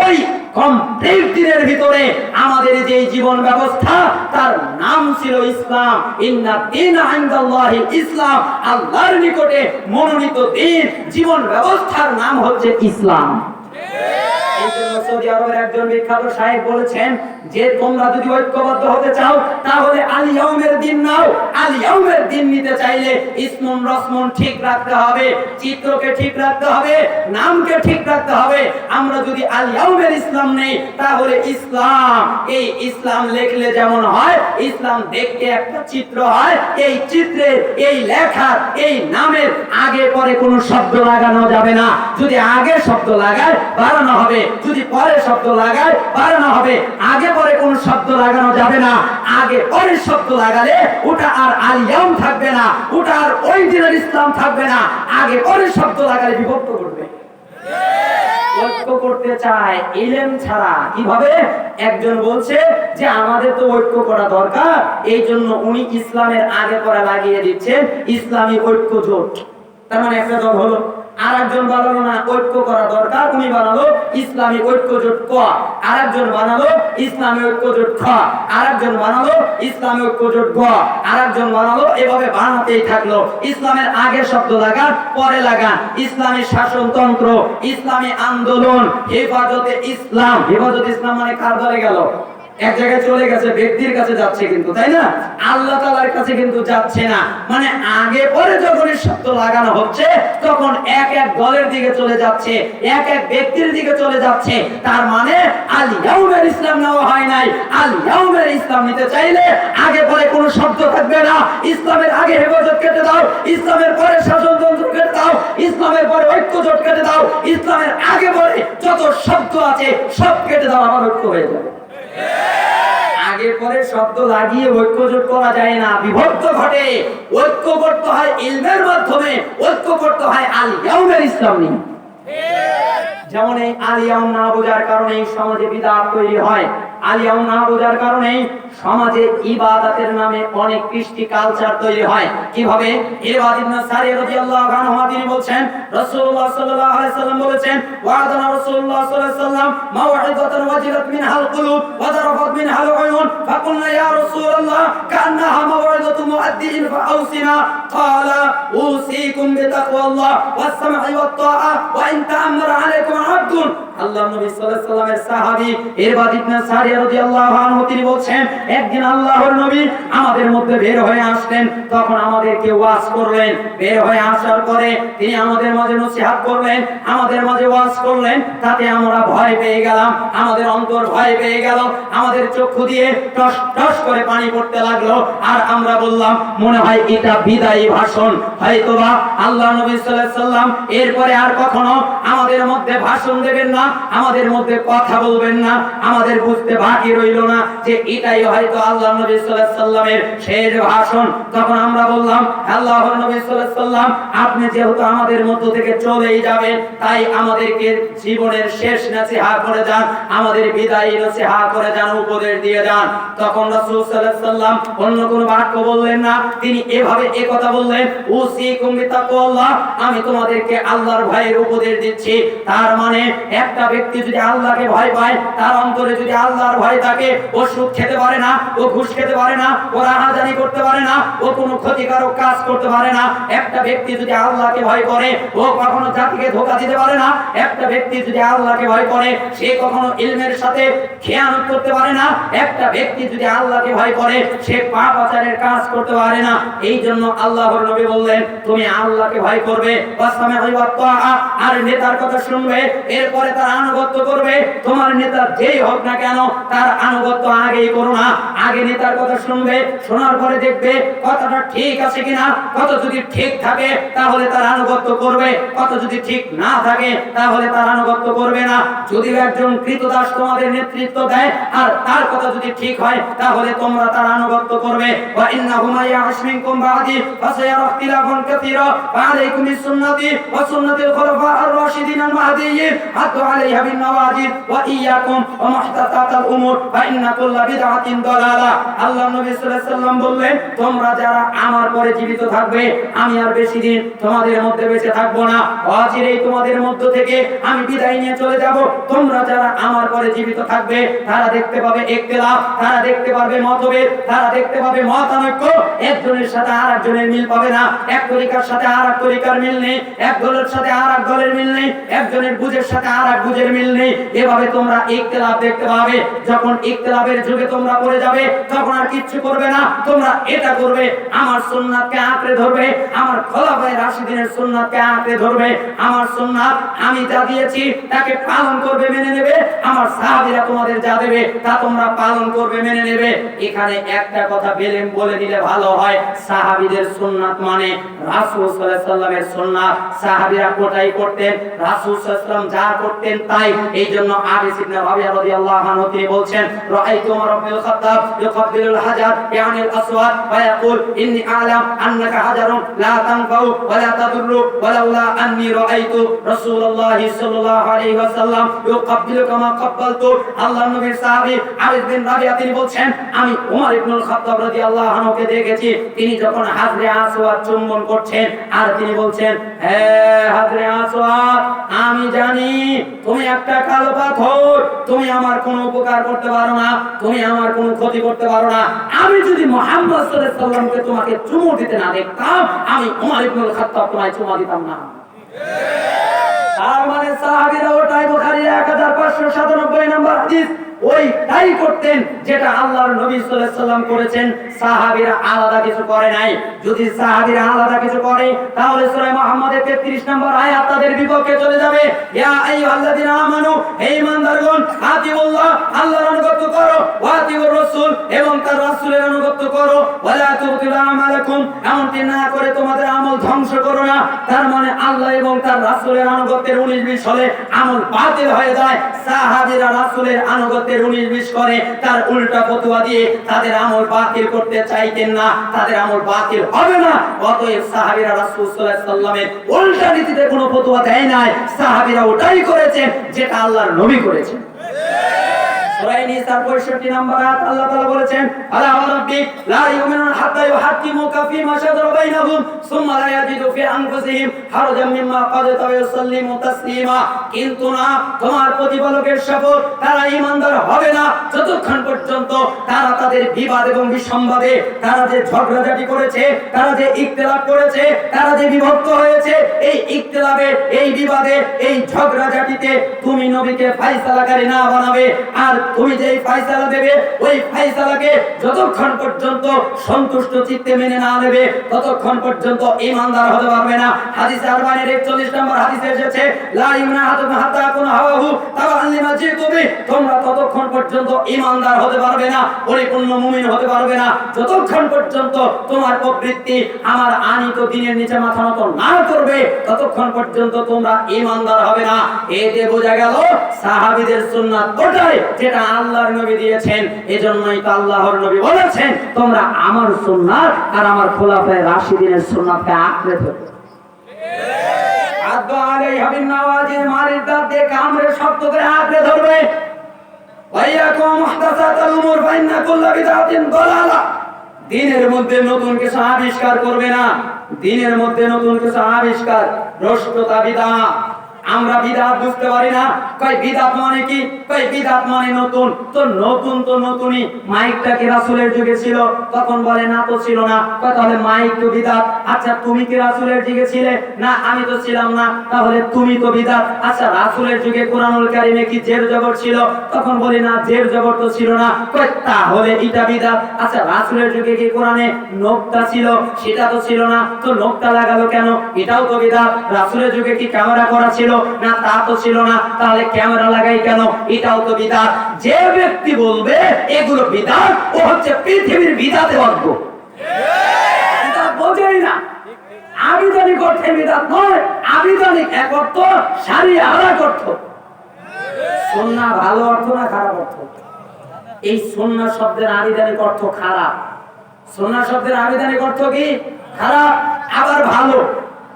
ওই কমপ্লিট দিনের ভিতরে আমাদের যে জীবন ব্যবস্থা, তার নাম ছিল ইসলাম। ইন্না দীনা ইনদাল্লাহিল ইসলাম, আল্লাহর নিকটে মনোনীত দ্বীন, জীবন ব্যবস্থার নাম হচ্ছে ইসলাম। এই জন্য সৌদি আরবের একজন বিখ্যাত শায়েখ বলেছেন যে তোমরা যদি ঐক্যবদ্ধ হতে চাও তাহলে আল ইয়াউমের দিন নাও। আল ইয়াউমের দিন নিতে চাইলে ইসমুন রসমুন ঠিক রাখতে হবে, চিত্রকে ঠিক রাখতে হবে, নামকে ঠিক রাখতে হবে। আমরা যদি আল ইয়াউমের ইসলাম নেই তাহলে ইসলাম, এই ইসলাম লিখলে যেমন হয়, ইসলাম দেখতে একটা চিত্র হয়, এই চিত্রের, এই লেখার, এই নামের আগে পরে কোনো শব্দ লাগানো যাবে না। যদি আগে শব্দ লাগায় বাড়ানো হবে, যদি পরে শব্দ লাগায় বাড়ানো হবে। আগে পরে কোন শব্দ লাগানো যাবে না। আগে পরে শব্দ লাগালে ওটা আর আল ইয়াউম থাকবে না, ওটা আর ওই দিনের ইসলাম থাকবে না। আগে পরে শব্দ লাগালে বিভক্ত করবে। ঐক্য করতে চায় ইলম ছাড়া কিভাবে? একজন বলছে যে আমাদের তো ঐক্য করা দরকার, এই জন্য উনি ইসলামের আগে পরে লাগিয়ে দিচ্ছেন ইসলামী ঐক্য জোট। তার মানে একটা দল হলো। আর একজন বানালো না ঐক্য করা দরকার, উনি বানালো ইসলামী ঐক্য জোট ক। আর একজন বানালো ইসলামী ঐক্য জোট খ। আর একজন বানালো ইসলামী ঐক্য জোট গ। আর একজন বানালো, এভাবে বানাতেই থাকলো। ইসলামের আগে শব্দ লাগান, পরে লাগান। ইসলামী শাসনতন্ত্র, ইসলামী আন্দোলন, হেফাজতে ইসলাম। হেফাজতে ইসলাম মানে কার দলে গেল? এক জায়গায় চলে গেছে, ব্যক্তির কাছে যাচ্ছে কিন্তু, তাই না? আল্লাহ তাআলার কাছে কিন্তু যাচ্ছে না। মানে আগে পরে যখন শব্দ লাগানো হচ্ছে তখন এক এক দলের দিকে চলে যাচ্ছে, এক এক ব্যক্তির দিকে চলে যাচ্ছে। তার মানে আল ইয়াউমের ইসলাম নেওয়া হয় নাই। আল ইয়াউমের ইসলাম নিতে চাইলে আগে পরে কোনো শব্দ থাকবে না। ইসলামের আগে হেফাজত কেটে দাও, ইসলামের পরে শাসনতন্ত্র কেটে দাও, ইসলামের পরে ঐক্য জোট কেটে দাও, ইসলামের আগে পরে যত শব্দ আছে সব কেটে দাও, আবার ঐক্য হয়ে যাবে। আগে পরে শব্দ লাগিয়ে ঐক্য জোট করা যায় না, বিভক্ত ঘটে। ঐক্য করতে হয় ইলমের মাধ্যমে, ঐক্য করতে হয় আল ইয়াউমের ইসলাম নিয়ে। যেমন এই আল ইয়াউম না বোঝার কারণে সমাজে বিদআত তৈরি হয়। আল ইয়াউম না বোঝার কারণে সমাজে ইবাদতের নামে অনেক কৃষ্টি কালচার তৈরি হয়। কিভাবে? ইরবাদ ইবনে সারিয়া রাদিয়াল্লাহু আনহু তিনি বলেন, রাসূলুল্লাহ সাল্লাল্লাহু আলাইহি সাল্লাম বলেছেন, ওয়াদানা রাসূলুল্লাহ সাল্লাল্লাহু আলাইহি সাল্লাম মাওইদাতান ওয়াজিলাত মিনহাল কুলুব ওয়া যারাফাত মিনহাল উয়ুন ফাকুলনা ইয়া রাসূলুল্লাহ কান্নাহা মাওইদাতু মুআদ্দিন ফাআউসিনা ক্বালা উসিকুম বিতাকওয়াল্লাহ ওয়াস সামঈ ওয়াত তাআ ওয়া ইন তা'আম্মারা আলাইকুম আবদুন। আল্লাহর নবী সাল্লাল্লাহু আলাইহি সাল্লামের সাহাবী ইরবাদ ইবনে সারিয়া রাদিয়াল্লাহু আনহু তিনি বলেন, একদিন আল্লাহর নবী আমাদের মধ্যে বের হয়ে আসলেন, তখন আমাদেরকে ওয়াজ করলেন। বের হয়ে আসার পরে তিনি আমাদের মাঝে নসিহত করলেন, আমাদের মাঝে ওয়াজ করলেন। তাতে আমরা ভয় পেয়ে গেলাম, আমাদের অন্তর ভয় পেয়ে গেল, আমাদের চক্ষু দিয়ে টস টস করে পানি পড়তে লাগলো। আর আমরা বললাম মনে হয় এটা বিদায়ী ভাষণ, হয়তোবা আল্লাহ নবী সাল্লাল্লাহু আলাইহি সাল্লাম এরপরে আর কখনো আমাদের মধ্যে ভাষণ দেবেন না, আমাদের মধ্যে কথা বলবেন না। আমাদের বুঝতে বাকি রইল না যে এটাই হয়তো আল্লাহ নবী সাল্লাল্লাহু আলাইহি সাল্লামের শেষ ভাষণ। তখন আমরা বললাম, আল্লাহর নবী সাল্লাল্লাহু আলাইহি সাল্লাম আপনি যেহেতু আমাদের মধ্য থেকে চলেই যাবেন, তাই আমাদেরকে জীবনের শেষ নসিহত করে যান, আমাদের বিদায়ী নসিহত করে যান, উপদেশ দিয়ে যান। তখন রাসূল সাল্লাল্লাহু আলাইহি সাল্লাম অন্য কোনো বাক্য বললেন না, তিনি এভাবে কথা বললেন, উসিকুম বিতাকওয়াল্লাহ, আমি তোমাদেরকে আল্লাহর ভয়ের উপদেশ দিচ্ছি। দিচ্ছি। তার মানে একটা ব্যক্তি যদি আল্লাহকে ভয় পায়, তার অন্তরে যদি আল্লাহর ভয় থাকে, ও সুদ খেতে পারে না, ও ঘুষ খেতে পারে না, ও রাহাজানি করতে পারে না, ও কোনো ক্ষতিকারক কাজ করতে পারে না। একটা ব্যক্তি যদি আল্লাহকে ভয় করে, ও কখনো জাতিকে ধোঁকা দিতে পারে না। একটা ব্যক্তি যদি আল্লাহকে ভয় করে, সে কখনো ইলমের সাথে খেয়ানত করতে পারে না। একটা ব্যক্তি যদি আল্লাহকে ভয় করে, সে পাপ আচারের কাজ করতে পারে না। এই জন্য আল্লাহর নবী বললেন, তুমি আল্লাহকে ভয় করবে, আর নেতার কথা শুনবে, এরপরে তার আনুগত্য করবে। তোমার নেতা যেই হোক না কেন, তার আনুগত্য আগেই করো না। আগে নেতার কথা শুনবে, শোনার পরে দেখবে কথাটা ঠিক আছে কিনা। কত যদি ঠিক থাকে তাহলে তার আনুগত্য করবে, কত যদি ঠিক না থাকে তাহলে তার আনুগত্য করবে না। যদি একজন কৃতদাস তোমাদের নেতৃত্ব দেয় আর তার কথা যদি ঠিক হয়, তাহলে তোমরা তার আনুগত্য করবে। ওয়া ইন্নাহু মা ইয়াশমিনকুম বাদি ফাসায়ারা ইখতিলাফান কাসীরা ফাআলাইকুম বিসুন্নতি ওয়া সুন্নাতিল খুলাফা'আর রাশিদিন আল মাহদিয়্যিন আদু আলাইহা বিন নওয়াজিদ ওয়া ইয়্যাকুম ওয়া মুহদাসাতাল উমুর ফা ইন্না কুল্লা বিদআতিন দালালা। আল্লাহ নবী সাল্লাল্লাহু আলাইহি ওয়াসাল্লাম বললেন, তোমরা যারা আমার পরে জীবিত থাকবে, আমি আর বেশি দিন তোমাদের মধ্যে বেঁচে থাকবো না। অচিরেই তোমাদের মধ্য থেকে আমি বিদায় নিয়ে চলে যাব। তোমরা যারা আমার পরে জীবিত থাকবে, তারা দেখতে পাবে ইখতিলাফ, তারা দেখতে পাবে মতভেদ, তারা দেখতে পাবে মতানৈক্য। একজনের সাথে আরেকজনের মিল পাবে না, এক তরিকার সাথে আরেক তরিকার মিল নেই, এক দলের সাথে আরেক দলের মিল নেই, একজনের বুঝের সাথে আরেক বুঝের মিল নেই। এভাবে তোমরা ইখতিলাফ দেখতে পাবে। যখন ইখতিলাফের যুগে তোমরা পড়ে যাবে, তখন আর কিচ্ছু করবে না, তোমরা এটা করবে, আমার সুন্নাতকে আঁকড়ে ধরবে, আমার খোলাফায়ে রাশিদিনের সুন্নাতকে আঁকড়ে ধরবে। আমার সুন্নাত আমি যা দিয়েছি তাকে পালন করবে, মেনে নেবে। আমার সাহাবীরা তোমাদের যা দেবে তা তোমরা পালন করবে, মেনে নেবে। এখানে একটা কথা বলে দিলে ভালো হয়, সাহাবীদের সুন্নাত মানে রাসূল সাল্লাল্লাহু আলাইহি ওয়াসাল্লামের সুন্নাত। সাহাবীরা কোটাই করতেন, রাসূল সাল্লাল্লাহু আলাইহি ওয়াসাল্লাম যা করতেন তাই। এইজন্য আবিস ইবনে রাবিয়া রাদিয়াল্লাহু আনহু তিনি বলছেন, রাআইতু ওমর ইবনে খাত্তাব ইউকাব্বিলুল হাজার ইয়ানিল আসওয়াদ ওয়া ইয়াকুল ইন্নী আ'লাম আন্নাকা হাজারুন লা তানফাউ ওয়া লা তাদুররু ওয়ালাউলা আন্নী রাআইতু রাসূলুল্লাহি সাল্লাল্লাহু আলাইহি ওয়াসাল্লাম ইউকাব্বিলু কামা কাব্বালতু। আল্লাহর নবীর সাহাবী আবিস বিন রাবিয়া তিনি বলছেন, আমি ওমর ইবনে খাত্তাব রাদিয়াল্লাহু আনহুকে দেখেছি, তিনি যখন হাজরে আসওয়াদ চুম্বন করছেন আর তিনি বলছেন, হে হাজরে আসওয়াদ, আমি জানি তুমি একটা কালো পাথর, তুমি আমার কোনো উপকার করতে পারো না, তুমি আমার কোনো ক্ষতি করতে পারো না। আমি যদি মুহাম্মদ সাল্লাল্লাহু আলাইহি ওয়াসাল্লামকে তোমাকে চুমু দিতে না দেখতাম, আমি ওমর ইবনে খাত্তাব তোমায় চুমু দিতাম না। তার মানে সাহাবীরা ওটাই বুখারীর 1597 নম্বর হাদিস ওইটাই করতেন যেটা আল্লাহর নবী সাল্লাল্লাহু আলাইহি ওয়াসাল্লাম করেছেন। সাহাবীরা আলাদা কিছু করে নাই। যদি সাহাবীরা আলাদা কিছু করে, তাহলে সূরা মুহাম্মাদের 33 নম্বর আয়াত তাদের বিপক্ষে চলে যাবে। ইয়া আইয়ুহাল্লাযীনা আমানু, হে ঈমানদারগণ, আতিউল্লাহ, আল্লাহর আনুগত্য করো, ওয়া আতিউর রাসূল, এবং তার রাসূলের আনুগত্য করো, ওয়া লা তুবতিলু আমালাকুম, এমনটি না করে তোমাদের আমল ধ্বংস করো না। তার মানে আল্লাহ এবং তার রাসূলের আনুগত্যের 19-20 হলে আমল বাতিল হয়ে যায়। সাহাবীরা রাসূলের আনুগত্যের 19-20 করে তার উল্টা ফতোয়া দিয়ে তাদের আমল বাতিল করতে চাইতেন না, তাদের আমল বাতিল হবে না। অতএব সাহাবীরা রাসূল সাল্লাল্লাহু আলাইহি ওয়াসাল্লামের উল্টা নীতিতে কোনো ফতোয়া দেয় নাই। সাহাবীরা ওটাই করেছেন যেটা আল্লাহর নবী করেছেন। সূরা নিসার 65 নম্বর আয়াত আল্লাহ তাআলা বলেছেন, আলা রাব্বিক লা ইউমিনুনা হাত্তা ইউহাক্কিমুকা ফীমা শাজারা বাইনাহুম সুম্মা লা ইয়াজিদু ফি আনফুসিহিম হারাজাম মিম্মা কাযাতা ওয়া ইউসাল্লিমু তাসলিমা। কিন্তু না, তোমার প্রতিপালকের শপথ, তারা ঈমানদার হবে না যতক্ষণ পর্যন্ত তারা তাদের বিবাদ এবং বিসম্বাদে, তারা যে ঝগড়াঝাটি করেছে, তারা যে ইখতিলাফ করেছে, তারা যে বিভক্ত হয়েছে, এই ইখতিলাফে, এই বিবাদে, এই ঝগড়াঝাটিতে তুমি নবীকে ফয়সালাকারী না বানাবে। আর তুমি যেই ফয়সালা দেবে, ওই ফয়সালাকে যতক্ষণ পর্যন্ত সন্তুষ্ট চিত্তে মেনে না নেবে, ততক্ষণ পর্যন্ত ঈমানদার হতে পারবে না। হাদিস আরবানের 41 নম্বর হাদিসে এসেছে, লা ইউমিনু আহাদুকুম হাত্তা ইয়াকুনা হাওয়াহু তাবাআন লিমা জিতু বিহি। তোমরা ততক্ষণ পর্যন্ত ঈমানদার হতে পারবে না, পরিপূর্ণ মুমিন হতে পারবে না, যতক্ষণ পর্যন্ত তোমার প্রবৃত্তি আমার আনিত দ্বীনের নিচে মাথা নত না করবে, ততক্ষণ পর্যন্ত তোমরা ঈমানদার হবে না। এতে বোঝা গেল সাহাবীদের সুন্নাত ওটাই যেটা আল্লাহর নবী দিয়েছেন। এজন্যই তো আল্লাহর নবী বলেছেন, তোমরা আমার সুন্নাত আর আমার খোলাফায়ে রাশিদিনের সুন্নাতকে আঁকড়ে ধরো। আদু আলাইহা বিন নওয়াজিদ, মারির দাঁত দিয়ে কামড়ে শক্ত করে আঁকড়ে ধরবে। ওয়াইয়াকুম মুহদাসাতাল উমুর ফাইন্না কুল্লা বিদআতিন দালালা। দ্বীনের মধ্যে নতুন কিছু আবিষ্কার করবে না। দ্বীনের মধ্যে নতুন কিছু আবিষ্কার ভ্রষ্টতা, বিদআত। আমরা বিদআত বুঝতে পারি না। কই বিদআত মানে কি? কই বিদআত মানে নতুন। তো নতুন তো নতুনই। মাইকটা কি রাসূলের যুগে ছিল? তখন বলে না তো ছিল না। কই তাহলে মাইক তো বিদআত। আচ্ছা তুমি কি রাসূলের যুগে ছিলে? না আমি তো ছিলাম না। তাহলে তুমি তো বিদআত। আচ্ছা রাসূলের যুগে কোরআনুল কারীমে কি জের জবর ছিল? তখন বলি না জের জবর তো ছিল না। কই তাহলে এটা বিদআত। আচ্ছা রাসূলের যুগে কি কোরআনে নোক্তা ছিল? সেটা তো ছিল না। তো নোক্তা লাগালো কেন? এটাও তো বিদআত। রাসূলের যুগে কি ক্যামেরা করা ছিল? না তা তো ছিল না। তাহলে ক্যামেরা লাগাই কেন? এটাও তো বিদআত। যে ব্যক্তি বলবে এগুলো বিদআত ও হচ্ছে পৃথিবীর বিদআতে অজ্ঞ। এটা বোঝেই না। আবিধানিক অর্থে বিদআত নয়, আবিধানিক এক অর্থ, শরিয়া আরেক অর্থ। সুন্নাহ ভালো অর্থ না খারাপ অর্থ? এই সুন্নাহ শব্দের আবিধানিক অর্থ খারাপ। সুন্নাহ শব্দের আবিধানিক অর্থ কি? খারাপ। আবার ভালো।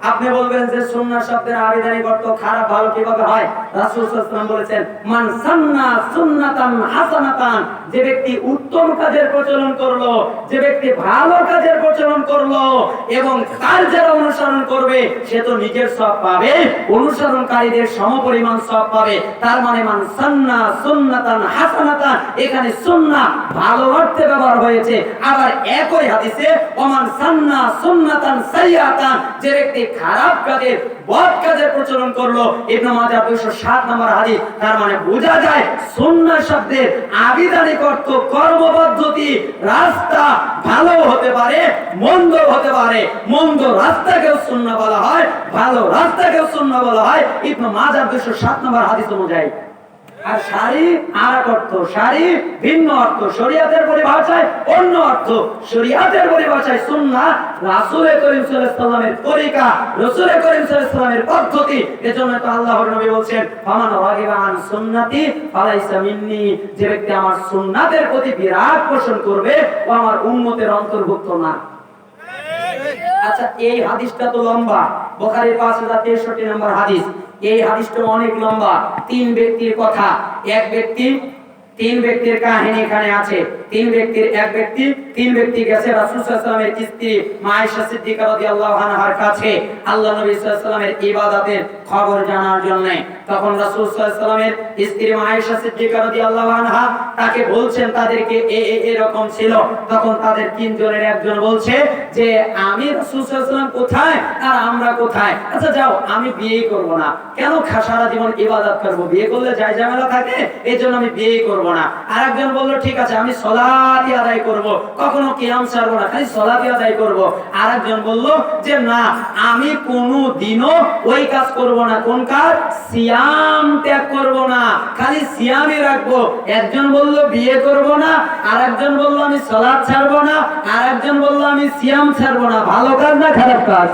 আপনি বলবেন যে সুন্নাহ শব্দের আবিধানিক অর্থ খারাপ, ভালো কিভাবে হয়? রাসূল সাল্লাল্লাহু আলাইহি ওয়াসাল্লাম বলেছেন, মান সান্না সুন্নাতান হাসানাতান, যে ব্যক্তি উত্তম কাজের প্রচলন করলো, যে ব্যক্তি ভালো কাজের প্রচলন করলো এবং তার যারা অনুসরণ করবে সে তো নিজের সওয়াব পাবে, অনুসরণকারীদের সমপরিমাণ সওয়াব পাবে। তার মানে মান সান্না সুন্নাতান হাসানাতান, এখানে সুন্নাহ ভালো অর্থে ব্যবহার হয়েছে। আবার একই হাদিসে ওমান সান্না সুন্নাতান সাইয়াতান, যে ব্যক্তি খারাপ কাজের বদ কাজের প্রচলন করলো, ইবনে মাজাহ 207 নম্বর হাদিস। তার মানে বোঝা যায় সুন্নাহ শব্দের আবিধানিক অর্থ কর্মপদ্ধতি, রাস্তা। ভালো হতে পারে, মন্দ হতে পারে। মন্দ রাস্তাকেও সুন্নাহ বলা হয়, ভালো রাস্তাকেও সুন্নাহ বলা হয়। ইবনে মাজাহ 207 নম্বর হাদিস অনুযায়ী। আর শাড়ি আরেক অর্থ, শাড়ি ভিন্ন অর্থ, শরীয়তের পরিভাষায় অন্য অর্থ। শরীয়তের পরিভাষায় সুন্নাহ রাসূল করিম সাল্লাল্লাহু আলাইহি ওয়াসাল্লামের তরিকা, রাসূল করিম সাল্লাল্লাহু আলাইহি ওয়াসাল্লামের পদ্ধতি। এজন্য তো আল্লাহর নবী বলেন, ফামান রাগিবা আন সুন্নতি ফালাইসা মিন্নি, যে ব্যক্তি আমার সুন্নাতের প্রতি বিরাগ পোষণ করবে ও আমার উম্মতের অন্তর্ভুক্ত না। আচ্ছা এই হাদিসটা তো লম্বা, বুখারীর 5063 নম্বর হাদিস। এই হাদিসটা অনেক লম্বা। তিন ব্যক্তির কথা, তিন ব্যক্তির কাহিনী এখানে আছে। তিন ব্যক্তি গেছে রাসূল সাল্লাল্লাহু আলাইহি ওয়াসাল্লামের স্ত্রী মা আয়েশা সিদ্দিকা রাদিয়াল্লাহু আনহার কাছে আল্লাহ নবী সাল্লাল্লাহু আলাইহি ওয়াসাল্লামের ইবাদতের খবর জানার জন্য। তখন রাসূল সাল্লাল্লাহু আলাইহি ওয়াসাল্লামের স্ত্রী মা আয়েশা সিদ্দিকা রাদিয়াল্লাহু আনহা তাকে বলছেন তাদেরকে এরকম ছিল। তখন তাদের তিনজনের একজন বলছে যে আমি রাসূল সাল্লাল্লাহু আলাইহি ওয়াসাল্লাম কোথায় আর আমরা কোথায়? আচ্ছা যাও, আমি বিয়ে করব না। কেন? সারা জীবন ইবাদত করব, বিয়ে করলে যাই ঝামেলা থাকে, এজন্য আমি বিয়ে করব না। আরেকজন বলল ঠিক আছে আমি সালাতই আদায় করব, কখনো কিয়াম ছাড়ব না, খালি সালাতই আদায় করব। আরেকজন বলল যে না, আমি কোনোদিনও ওই কাজ করব না। কোন কাজ? সিয়াম ত্যাগ করব না, খালি সিয়ামই রাখবো। একজন বলল বিয়ে করব না, আরেকজন বলল আমি সালাত ছাড়ব না, আরেকজন বলল আমি সিয়াম ছাড়ব না। ভালো কাজ না খারাপ কাজ?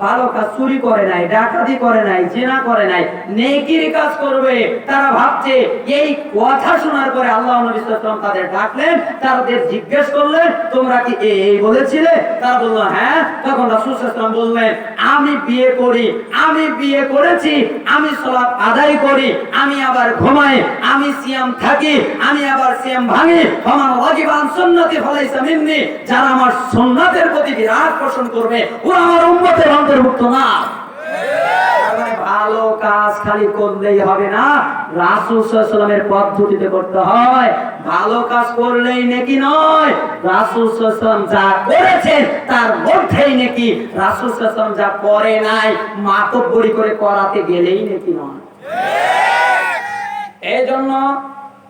ভালো কাজ। চুরি করে নাই, ডাকাতি করে নাই, জিনা করে নাই, নেকির কাজ করবে। তারা ভাবছে এই কথা শোনার পরে আল্লাহ নবী সাল্লাল্লাহু আলাইহি ওয়াসাল্লাম তাদের ডাকলেন, তাদের জিজ্ঞেস করলেন তোমরা কি এই বলেছিলে? তারা বলল হ্যাঁ। তখন রাসূল সাল্লাল্লাহু আলাইহি ওয়াসাল্লাম বললেন আমি বিয়ে করি, আমি বিয়ে করেছি, আমি সালাত আদায় করি, আমি আবার ঘুমাই, আমি সিয়াম থাকি, আমি আবার সিয়াম ভাঙি। ফামান রাগিবা আন সুন্নতি ফালাইসা মিন্নি, যারা আমার সুন্নাতের প্রতি বিরাগ পোষণ করবে ওরা আমার উম্মতের অন্তর্ভুক্ত না। ভালো কাজ খালি করলেই হবে না, রাসূল সাল্লাল্লাহু আলাইহি ওয়াসাল্লামের পদ্ধতিতে করতে হয়। ভালো কাজ করলেই নেকি নয়, রাসূল সাল্লাল্লাহু আলাইহি ওয়াসাল্লাম যা করেছেন তার মধ্যেই নেকি। রাসূল সাল্লাল্লাহু আলাইহি ওয়াসাল্লাম যা করে নাই মাতব্বরি করে করাতে গেলেই নেকি নয়। এজন্য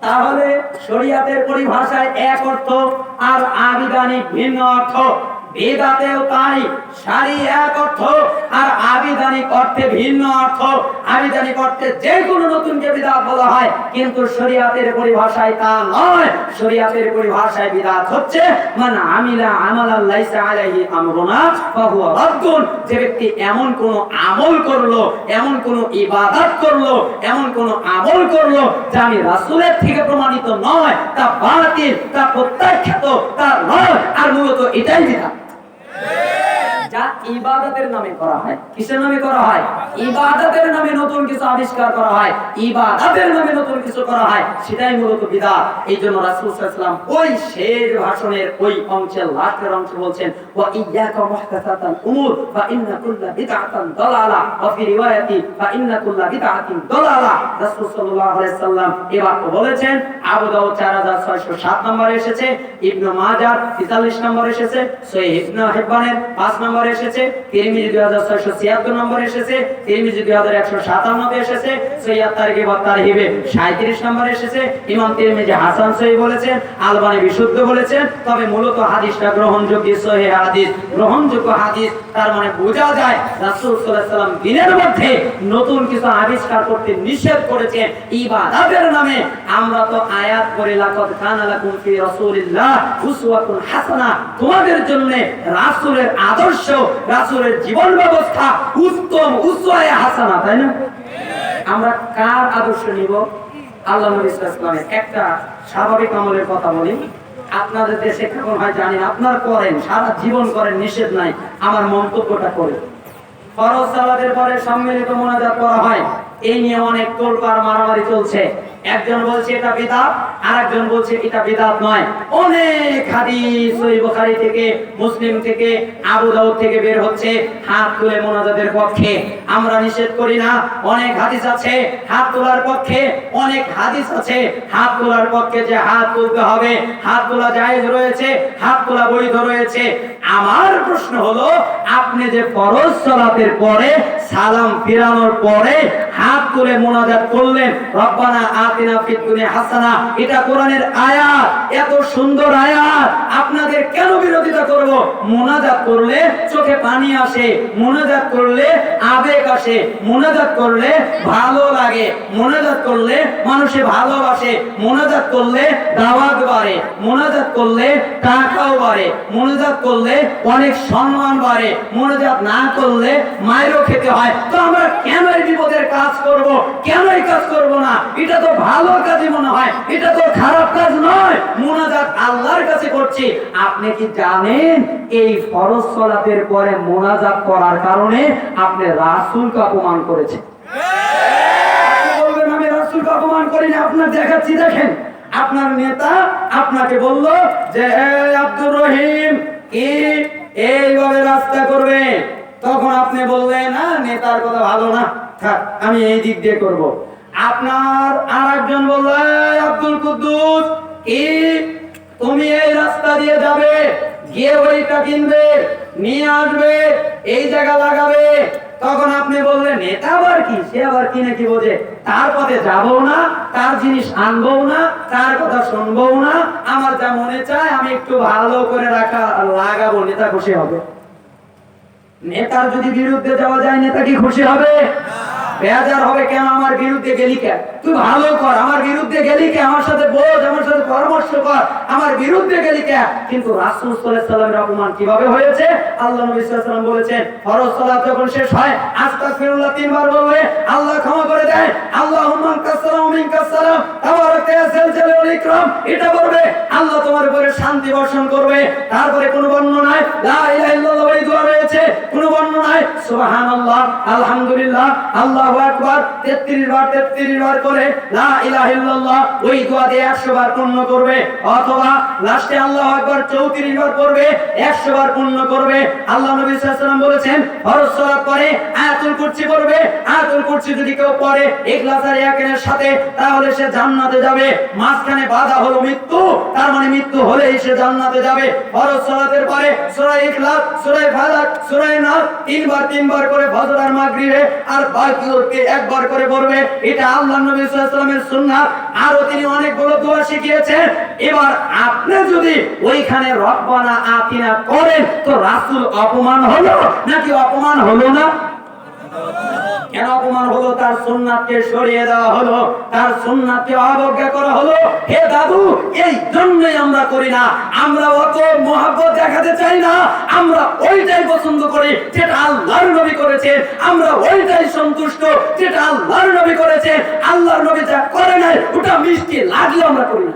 তাহলে শরীয়তের পরিভাষায় এক অর্থ আর আবিধানিক ভিন্ন অর্থ। বিদআতেও তাই, শরীয়ত এক অর্থ আর আবিধানিক অর্থে ভিন্ন অর্থ। আবিধানিক অর্থে যে কোনো নতুনকে বিদআত বলা হয়, কিন্তু শরীয়তের পরিভাষায় তা নয়। শরীয়তের পরিভাষায় বিদআত হচ্ছে মান আমিলা আমালান লাইসা আলাইহি আমরুনা ফাহুয়া রাদ্দুন, যে ব্যক্তি এমন কোন আমল করলো, এমন কোন ইবাদত করলো, এমন কোন আমল করলো যা আমি রাসূলের থেকে প্রমাণিত নয়, তা বাতিল, তা প্রত্যাখ্যাত, তা নয়। আর মূলত এটাই বিদআত। যা ইবাদতের নামে করা হয়। কিসের নামে করা হয়? ইবাদতের নামে নতুন কিছু আবিষ্কার করা হয়, ইবাদতের নামে নতুন কিছু করা হয়, সেটাই মূলত বিদআত। এই জন্য রাসূল সাল্লাল্লাহু আলাইহি ওয়াসাল্লাম ওই শেষ ভাষণের ওই অংশের লাস্টের অংশ বলছেন, ওয়া ইয়্যাকা মুহদাসাতাল উমুর ফা ইন্না কুল্লা বিদআতান দালালা, ওয়া ফি রিওয়ায়াতি ফা ইন্না কুল্লা বিদআতিন দালালা। রাসূল সাল্লাল্লাহু আলাইহি ওয়াসাল্লাম এবার বলেছেন, আবু দাউদ 4607 নম্বরে এসেছে, ইবনে মাজাহ 43 নম্বরে এসেছে, সহিহ ইবনে হিব্বানের 5 নম্বরে এসেছে, তিরমিজি 2676 নম্বরে এসেছে, তিরমিজি 2157 তে এসেছে, সহিহ আত-তারগিব ওয়াত তারহিবে 37 নম্বরে এসেছে। ইমাম তিরমিজি হাসান সহিহ বলেছেন, আলবানী বিশুদ্ধ বলেছেন। তবে মূলত হাদিসটা গ্রহণযোগ্য, সহিহ হাদিস, গ্রহণযোগ্য হাদিস। তার মানে বোঝা যায় রাসূল সাল্লাল্লাহু আলাইহি ওয়াসাল্লাম দিনের মধ্যে নতুন কিছু আবিষ্কার করতে নিষেধ করেছেন ইবাদতের নামে। আমরা তো আয়াত পড়ি, লাকাদ কানা লাকুম ফি রাসূলিল্লাহ উসওয়াতুন হাসানাহ, তোমাদের জন্য রাসূলের আদর্শ, রাসূলের জীবন ব্যবস্থা উত্তম, উসওয়ায়ে হাসানাহ, তাই না? আমরা কার আদর্শ নিব? আল্লাহ নবী সাল্লাল্লাহু আলাইহি ওয়াসাল্লামের। একটা স্বাভাবিক আমলের কথা বলি, আপনাদের দেশে কেমন হয় জানি না, আপনারা করেন, সারা জীবন করেন, নিষেধ নাই, আমার মন্তব্যটা করি। ফরজ সালাতের পরে সম্মিলিত মুনাজাত করা হয়, এই নিয়ে অনেক তোলপাড় মারামারি চলছে। একজন বলছে এটা বিদআত, আরেকজন বলছে এটা বিদআত নয়। অনেক হাদিস সহিহ বুখারী থেকে, মুসলিম থেকে, আবু দাউদ থেকে বের হচ্ছে হাত তুলে মুনাজাতের পক্ষে। আমরা নিষেধ করি না। অনেক হাদিস আছে হাত তোলার পক্ষে, অনেক হাদিস আছে হাত তোলার পক্ষে, যে হাত তুলতে হবে, হাত তোলা জায়েজ রয়েছে, হাত তোলা বৈধ রয়েছে। আমার প্রশ্ন হলো, আপনি যে ফরজ সালাতের পরে সালাম ফিরানোর পরে হাত তুলে মুনাজাত করলেন, রব্বানা আতিনা ফিদ দুনিয়া হাসানা, এটা কোরআনের আয়াত, এত সুন্দর আয়াত, আপনাদের কেন বিরোধিতা করব? মুনাজাত করলে চোখে পানি আসে, মুনাজাত করলে আবেগ আসে, মুনাজাত করলে ভালো লাগে, মুনাজাত করলে মানুষে ভালোবাসে, মুনাজাত করলে দাওয়াত বাড়ে, মুনাজাত করলে টাকাও বাড়ে, মুনাজাত করলে অনেক সম্মান বাড়ে, মুনাজাত না করলে মায়েরও খেতে হয়। তো আমরা কেন এই বিপদের কাজ করব? কেন এই কাজ করব না? এটা তো ভালো কাজই মনে হয়, এটা তো খারাপ কাজ নয়। মুনাজাত আল্লাহর কাছে করছি। আপনি কি জানেন এই ফরজ সালাতের পরে মুনাজাত করার কারণে আপনি রাসূলকে অপমান করেছেন? আপনি বলবেন আমি রাসূলকে অপমান করি না, আপনার দেখাচ্ছি, দেখেন। আপনার নেতা আপনাকে বলল যে আব্দুর রহিম কি এইভাবে রাস্তা করবে, তখন আপনি বললেন না, নেতার কথা ভালো না, থাক আমি এই দিক দিয়ে করব। আপনার আরেকজন বলল আব্দুল কুদ্দুস কি তুমি এই রাস্তা দিয়ে যাবে, গিয়ে ওইটা কিনবে, নিয়ে আসবে, এই জায়গা লাগাবে। তখন আপনি বললেন নেতা আবার কি, সে আবার কি নাকি বোঝে, তার পথে যাবো না, তার জিনিস আনবো না, তার কথা শুনবো না, আমার যা মনে চায় আমি একটু ভালো করে লাগাবো, নেতা খুশি হবে? নেতার যদি বিরুদ্ধে যাওয়া যায়, নেতা কি খুশি হবে? বেজার হবে। কেন আমার বিরুদ্ধে গেলি কে? তুই ভালো কর, আমার বিরুদ্ধে গেলি কে? আমার সাথে বোঝ, আমার সাথে পরামর্শ কর, আমার বিরুদ্ধে গেলি কে? কিন্তু রাসূল সাল্লাল্লাহু আলাইহি ওয়াসাল্লামের অপমান কিভাবে হয়েছে? আল্লাহ নবী সাল্লাল্লাহু আলাইহি ওয়াসাল্লাম বলেছেন, ফরজ সালাত যখন শেষ হয় আস্তাগফিরুল্লাহ 3 বার বলবে, আল্লাহ ক্ষমা করে দেয়। আল্লাহুম্মা কাসসালামু মিনকাস সালাম তাবারাকা ইয়া যাল জালালি ওয়াল ইকরাম, এটা বলবে, আল্লাহ তোমার উপরে শান্তি বর্ষণ করবে। তারপরে কোনো বর্ণনায় লা ইলাহা ইল্লাল্লাহ এই দোয়া রয়েছে, কোনো বর্ণনায় সুবহানাল্লাহ, আলহামদুলিল্লাহ, আল্লাহু আকবার 33 বার করে লা ইলাহা ইল্লাল্লাহ ওই দোয়া দিয়ে 100 বার পূর্ণ করবে, অথবা লাস্টে আল্লাহু আকবার 34 বার পড়বে, 100 বার পূর্ণ করবে। আল্লাহ নবী সাল্লাল্লাহু আলাইহি ওয়াসাল্লাম বলেছেন, ফরজ সালাত পরে আয়াতুল কুরসি পড়বে। আয়াতুল কুরসি যদি কেউ পড়ে ইখলাস আর ইয়াকিনের সাথে, তাহলে সে জান্নাতে যাবে। মাঝখানে বাধা হলো মৃত্যু, তার মানে মৃত্যু হলেই সে জান্নাতে যাবে। ফরজ সালাতের পরে সূরা ইখলাস, সূরা ফালাক, সূরা নাস 3 বার করে ফজর আর মাগরিবে আর বাকিকে 1 বার করে পড়বে। এটা আল্লাহর নবী সাল্লাল্লাহু আলাইহি ওয়াসাল্লামের সুন্নাত। আর তিনি অনেকগুলো দোয়া শিখিয়েছেন। এবার আপনি যদি ওইখানে রব্বানা আতিনা করেন, তো রাসূল অপমান হলো নাকি অপমান হলো না? কেন অপমান হলো? তার সুন্নাতকে সরিয়ে দেওয়া হলো, তার সুন্নাতকে অবজ্ঞা করা হলো। হে দাদু, এই জন্যই আমরা করি না। আমরা অত মহব্বত দেখাতে চাই না, আমরা ওইটাই পছন্দ করি যেটা আল্লাহর নবী করেছেন, আমরা ওইটাই সন্তুষ্ট যেটা আল্লাহর নবী করেছেন। আল্লাহর নবী যা করে নাই ওটা মিষ্টি লাগলে আমরা করি না।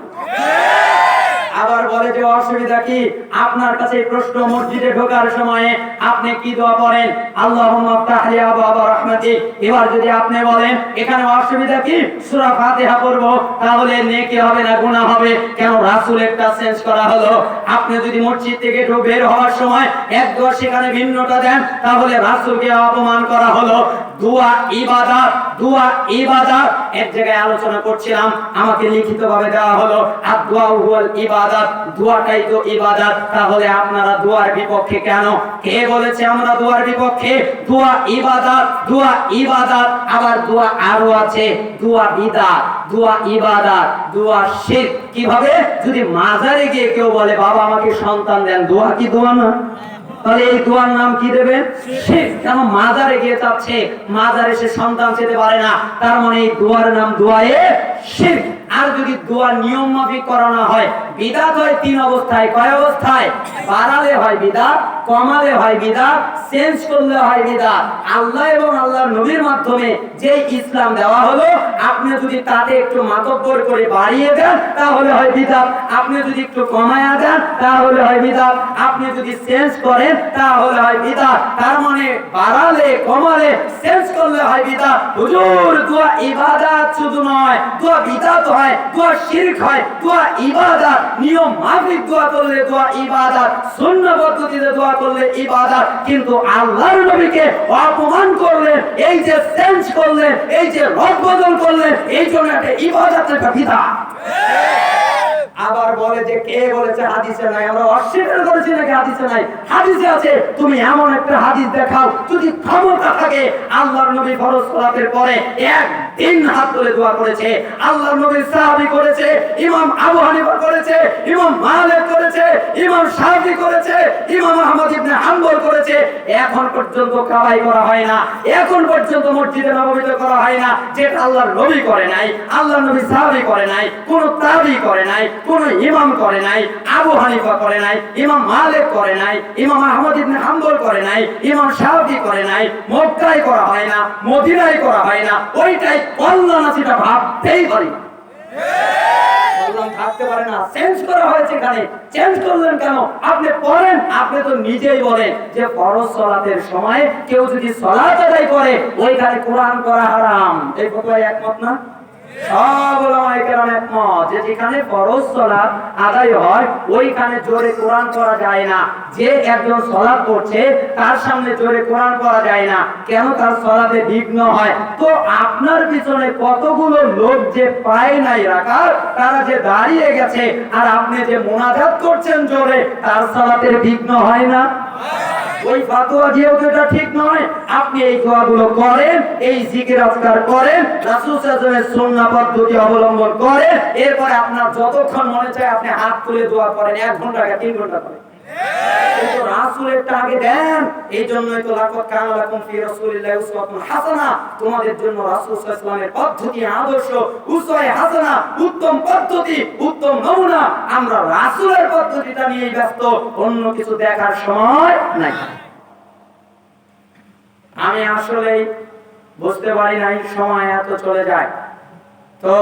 আবার বলে যে অসুবিধা কি? আপনার কাছে এই প্রশ্ন, মসজিদে ঢোকার সময়ে আপনি কি দোয়া পড়েন? আল্লাহুম্মা আফতাহ লি আবওয়াবা রাহমাতিক। এবার যদি আপনি বলেন এখানে অসুবিধা কি, সূরা ফাতিহা পড়ব, তাহলে নেকি হবে না গুনাহ হবে? কেন? রাসূলেরটা চেঞ্জ করা হলো। আপনি যদি মসজিদ থেকে বের হওয়ার সময় এক দোয়া সেখানে ভিন্নটা দেন, তাহলে রাসূলকে অপমান করা হলো। দোয়া ইবাদত, দোয়া ইবাদত। এক জায়গায় আলোচনা করছিলাম, আমাকে লিখিতভাবে দেওয়া হলো আর দোয়া হুয়াল ইবাদত, দোয়াটাই তো ইবাদত। তাহলে আপনারা দোয়ার বিপক্ষে কেন? কে বলেছে আমরা দোয়ার বিপক্ষে? দোয়া ইবাদত, দোয়া ইবাদত। আবার দোয়া আরো আছে, দোয়া বিদআত, দোয়া ইবাদত, দোয়া শিরক। কিভাবে? যদি মাজারে গিয়ে কেউ বলে বাবা আমাকে সন্তান দেন, দোয়া কি দোয়া না? তাহলে এই দোয়ার নাম কি দেবে? শিরক। কেন? মাজারে গিয়ে চাচ্ছে, মাজারে সে সন্তান চেতে পারে না, তার মানে এই দোয়ার নাম দোয়ায়ে শিরক। আর যদি দোয়া নিয়ম মাফিক করানো হয়, বিদআত হয় তিন অবস্থায়। কয় অবস্থায়? বাড়ালে হয় বিদআত, কমালে হয় বিদআত, চেঞ্জ করলে হয় বিদআত। আল্লাহ এবং আল্লাহর নবীর মাধ্যমে যে ইসলাম দেওয়া হলো, আপনি যদি তাতে একটু মাতব্বর করে বাড়িয়ে দেন তাহলে হয় বিদআত, আপনি যদি একটু কমায়া দেন তাহলে হয় বিদআত, আপনি যদি চেঞ্জ করেন তাহলে হয় বিদআত। তার মানে বাড়ালে কমালে চেঞ্জ করলে হয় বিদআত। হুজুর দোয়া ইবাদত শুধু নয়, দোয়া বিদআত হয়, দোয়া শিরক হয়, দোয়া ইবাদত। নিয়ম মাফিক দোয়া করলে দোয়া ইবাদত, সুন্নাহ পদ্ধতিতে দোয়া করলে ইবাদত। কিন্তু আল্লাহর নবীকে অপমান করলেন, এই যে চেঞ্জ করলেন, এই যে রদবদল করলেন, এই জন্য একটা ইবাদত, একটা বিদআত। আবার বলে যে কে বলেছে হাদিসে নাই? আমরা অস্বীকার করেছি নাকি হাদিসে নাই? হাদিসে আছে। তুমি এমন একটা হাদিস দেখাও, যদি ক্ষমতা থাকে। আল্লাহর নবী ফরজ সালাতের পরে একদিন হাত তুলে দোয়া করেছে। আল্লাহর নবী সাহাবী করেছে, ইমাম আবু হানিফা করেছে, ইমাম মালিক করেছে, ইমাম শাফি করেছে, ইমাম আহমদ ইবনে হাম্বল করেছে। এখন পর্যন্ত কাবাই করা হয় না, এখন পর্যন্ত মসজিদে নববীতে করা হয় না, যেটা আল্লাহর নবী করে নাই, আল্লাহর নবী সাহাবী করে নাই, কোন তাবী করে নাই, কোন ইমাম করে নাই, আবু হানিফা করে নাই, ইমাম মালিক করে নাই, ইমাম আহমদ ইবনে হাম্বল করে নাই, ইমাম শাফি করে নাই, মক্কায় করা হয় না, মদিনায় করা হয় না। ওইটাই কল্যাণ আছে, এটা ভাবতেই পারি না। কল্যাণ থাকতে পারে না, চেঞ্জ করা হয়েছে। এখানে চেঞ্জ করলেন কেন? আপনি পড়েন, আপনি তো নিজেই বলেন যে ফরজ সালাতের সময় কেউ যদি সালাত আদায় করে ওইখানে কোরআন করা হারাম। এই কথায় একমত না? সব উলামায়ে কেরাম একমত যে যেখানে ফরজ সালাত আদায় হয় ওইখানে জোরে কোরআন পড়া যায় না। যে একজন সালাত পড়ছে তার সামনে জোরে কোরআন পড়া যায় না। কেন? তার সালাতে বিঘ্ন হয়। তো আপনার পিছনে কতগুলো লোক যে পায় নাই রাখার, তারা যে দাঁড়িয়ে গেছে, আর আপনি যে মুনাজাত করছেন জোরে, তার সালাতের বিঘ্ন হয় না? ওই ফাতোয়া দিয়েও তো এটা ঠিক নয়। আপনি এই দোয়াগুলো করেন, এই জিকির আজকার করেন, রাসূল সাল্লাল্লাহু আলাইহি ওয়াসাল্লামের সুন্নাহ পদ্ধতি অবলম্বন করেন। এরপরে আপনার যতক্ষণ মনে চায় আপনি হাত তুলে দোয়া করেন, 1 ঘন্টা 3 ঘন্টা করেন। কিন্তু রাসূলেরটা আগে দেন। এই জন্যই তো লাকাদ কানা লাকুম ফি রাসূলিল্লাহি উসওয়াতুন হাসানা। তোমাদের জন্য রাসূল সাল্লাল্লাহু আলাইহি ওয়াসাল্লামের পদ্ধতি, আদর্শ, উসওয়ায়ে হাসানা, উত্তম পদ্ধতি, উত্তম নমুনা। আমরা রাসূলের পদ্ধতিটা নিয়ে ব্যস্ত, অন্য কিছু দেখার সময় নাই। আমি আসলেই বুঝতে পারি নাই সময় এত চলে যায়। তো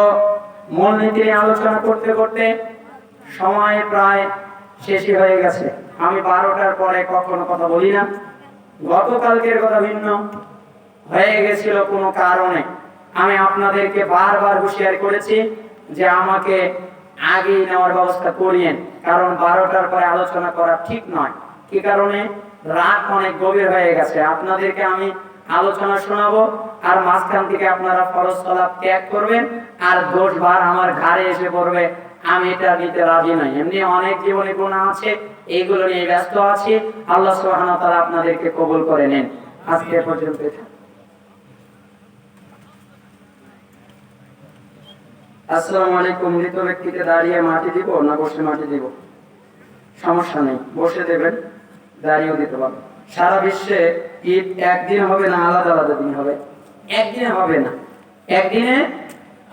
মূলনীতি নিয়ে আলোচনা করতে করতে সময় প্রায় শেষই হয়ে গেছে। আমি 12টার পরে কখনো কথা বলি না। গতকালকের কথা ভিন্ন হয়ে গেছিল কোনো কারণে। আমি আপনাদেরকে বারবার হুঁশিয়ার করেছি যে আমাকে আগেই নেওয়ার ব্যবস্থা করিয়েন, কারণ 12টার পরে আলোচনা করা ঠিক নয়। কি কারণে? রাত অনেক গভীর হয়ে গেছে। আপনাদেরকে আমি আলোচনা শোনাবো, আর মাঝখান থেকে আপনারা ফরজ সালাত ত্যাগ করবেন, আর দোষভার আমার ঘাড়ে এসে পড়বে। আমি এটা নিতে রাজি নই। এমনি অনেক জীবনে গুনাহ আছে, এইগুলো নিয়ে ব্যস্ত আছি। আল্লাহ সুবহানাহু ওয়া তাআলা আপনাদেরকে কবুল করে নেন। আজকে পর্যন্ত। আসসালামু আলাইকুম। মৃত ব্যক্তিকে দাঁড়িয়ে মাটি দিব না বসে মাটি দিব? সমস্যা নেই, বসে দেবেন, দাঁড়িয়েও দিতে পারবেন। সারা বিশ্বে ঈদ একদিন হবে না আলাদা আলাদা দিন হবে? একদিনে হবে না, একদিনে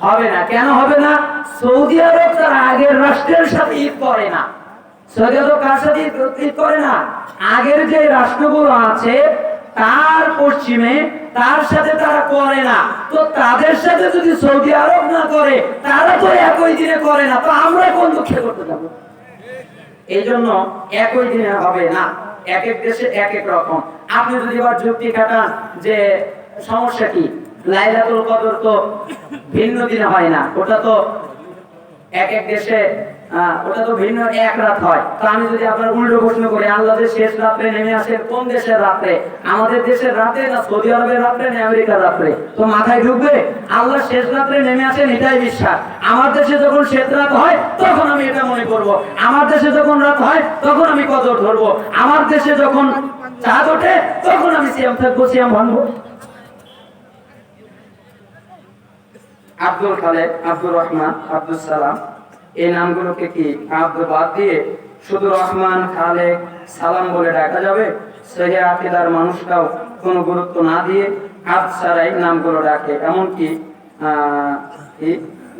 হবে না। কেন হবে না? সৌদি আরব তার আগের রাষ্ট্রের সাথে ঈদ করে না। সৌদি আরব কার সাথে ঈদ করে না? আগের যে রাষ্ট্রগুলো আছে তার পশ্চিমে, তার সাথে তারা করে না। তো তাদের সাথে যদি সৌদি আরব না করে, তারা তো একই দিনে করে না, তো আমরা কোন দুঃখে করতে যাবো? এই জন্য একই দিনে হবে না, এক এক দেশে এক এক রকম। আপনি যদি আবার যুক্তি খাটান যে সমস্যা কি, লাইলাতুল কদর তো ভিন্ন দিনে হয় না, ওটা তো এক এক দেশে ওটা তো ভিন্ন এক রাত হয়। তো আমি যদি আপনার উল্টো প্রশ্ন করি, আল্লাহ যে শেষ রাত্রে নেমে আসেন কোন দেশের রাত্রে, আমাদের দেশের রাতে না সৌদি আরবের রাত্রে না আমেরিকার রাত্রে, তো মাথায় ঢুকবে? আল্লাহ শেষ রাত্রে নেমে আসেন এটাই বিশ্বাস। আমার দেশে যখন শেষ রাত হয় তখন আমি এটা মনে করব, আমার দেশে যখন রাত হয় তখন আমি কদর ধরবো, আমার দেশে যখন চাঁদ ওঠে তখন আমি সিয়াম থাকবো, সিয়াম ভাঙবো। আব্দুল খালেক, আব্দুর রহমান, আব্দুল সালাম, এই নামগুলোকে কি আব্দুল বাদ দিয়ে শুধু রহমান, খালেক, সালাম বলে ডাকা যাবে? সহিহ আকীদার মানুষরাও কোনো গুরুত্ব না দিয়ে আব্দ ছাড়াই নামগুলো ডাকে, এমনকি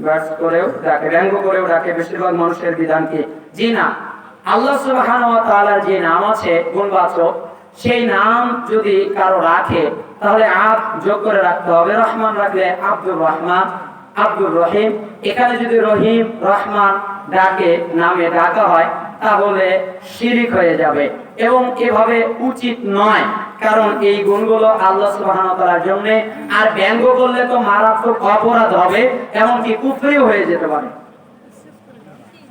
ব্যাস করেও ডাকে, ব্যঙ্গ করেও ডাকে বেশিরভাগ মানুষের বিধান কি? জি না, আল্লাহ সুবহানাহু ওয়া তাআলার যে নাম আছে গুণবাচক, সেই নাম যদি কারো রাখে তাহলে আব যোগ করে রাখতে হবে। রহমান রাখলে আব্দুর রহমান, আব্দুর রহিম। এখানে যদি রহিম, রহমান ডাকে নামে ডাকা হয় তাহলে শিরিক হয়ে যাবে এবং এভাবে উচিত নয়, কারণ এই গুণগুলো আল্লাহ সুবহানাহু ওয়া তাআলার জন্য। আর ব্যঙ্গ করলে তো মারাত্মক অপরাধ হবে, এমনকি কুফরিও হয়ে যেতে পারে।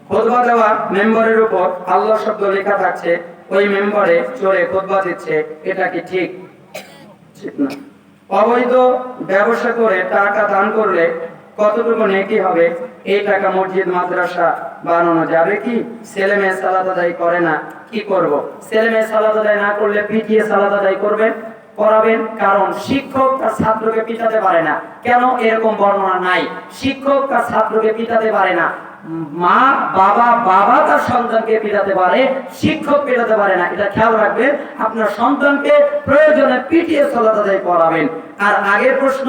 খুতবা দেওয়া মেম্বারের উপর আল্লাহ শব্দ লেখা থাকছে, ওই মেম্বারে চড়ে খুতবা দিচ্ছে, এটা কি ঠিক? ঠিক না। অবৈধ ব্যবসা করে টাকা দান করলে কতটুকু নেকি হবে? এই টাকা মসজিদ মাদ্রাসা বানানো যাবে কি? ছেলে মেয়ে সালাত আদায় করে না, কি করব? ছেলে মেয়ে সালাত আদায় না করলে পিটিয়ে সালাত আদায় করাবেন, কারণ শিক্ষক তার ছাত্রকে পিটাতে পারে না। কেন? এরকম বর্ণনা নাই, শিক্ষক তার ছাত্রকে পিটাতে পারে না। মা বাবা তার সন্তানকে পিটাতে পারে, শিক্ষক পিটাতে পারে না। এটা খেয়াল রাখবেন, আপনার সন্তানকে প্রয়োজনে পিটিয়ে সালাত আদায় করাবেন। আর আগের প্রশ্ন,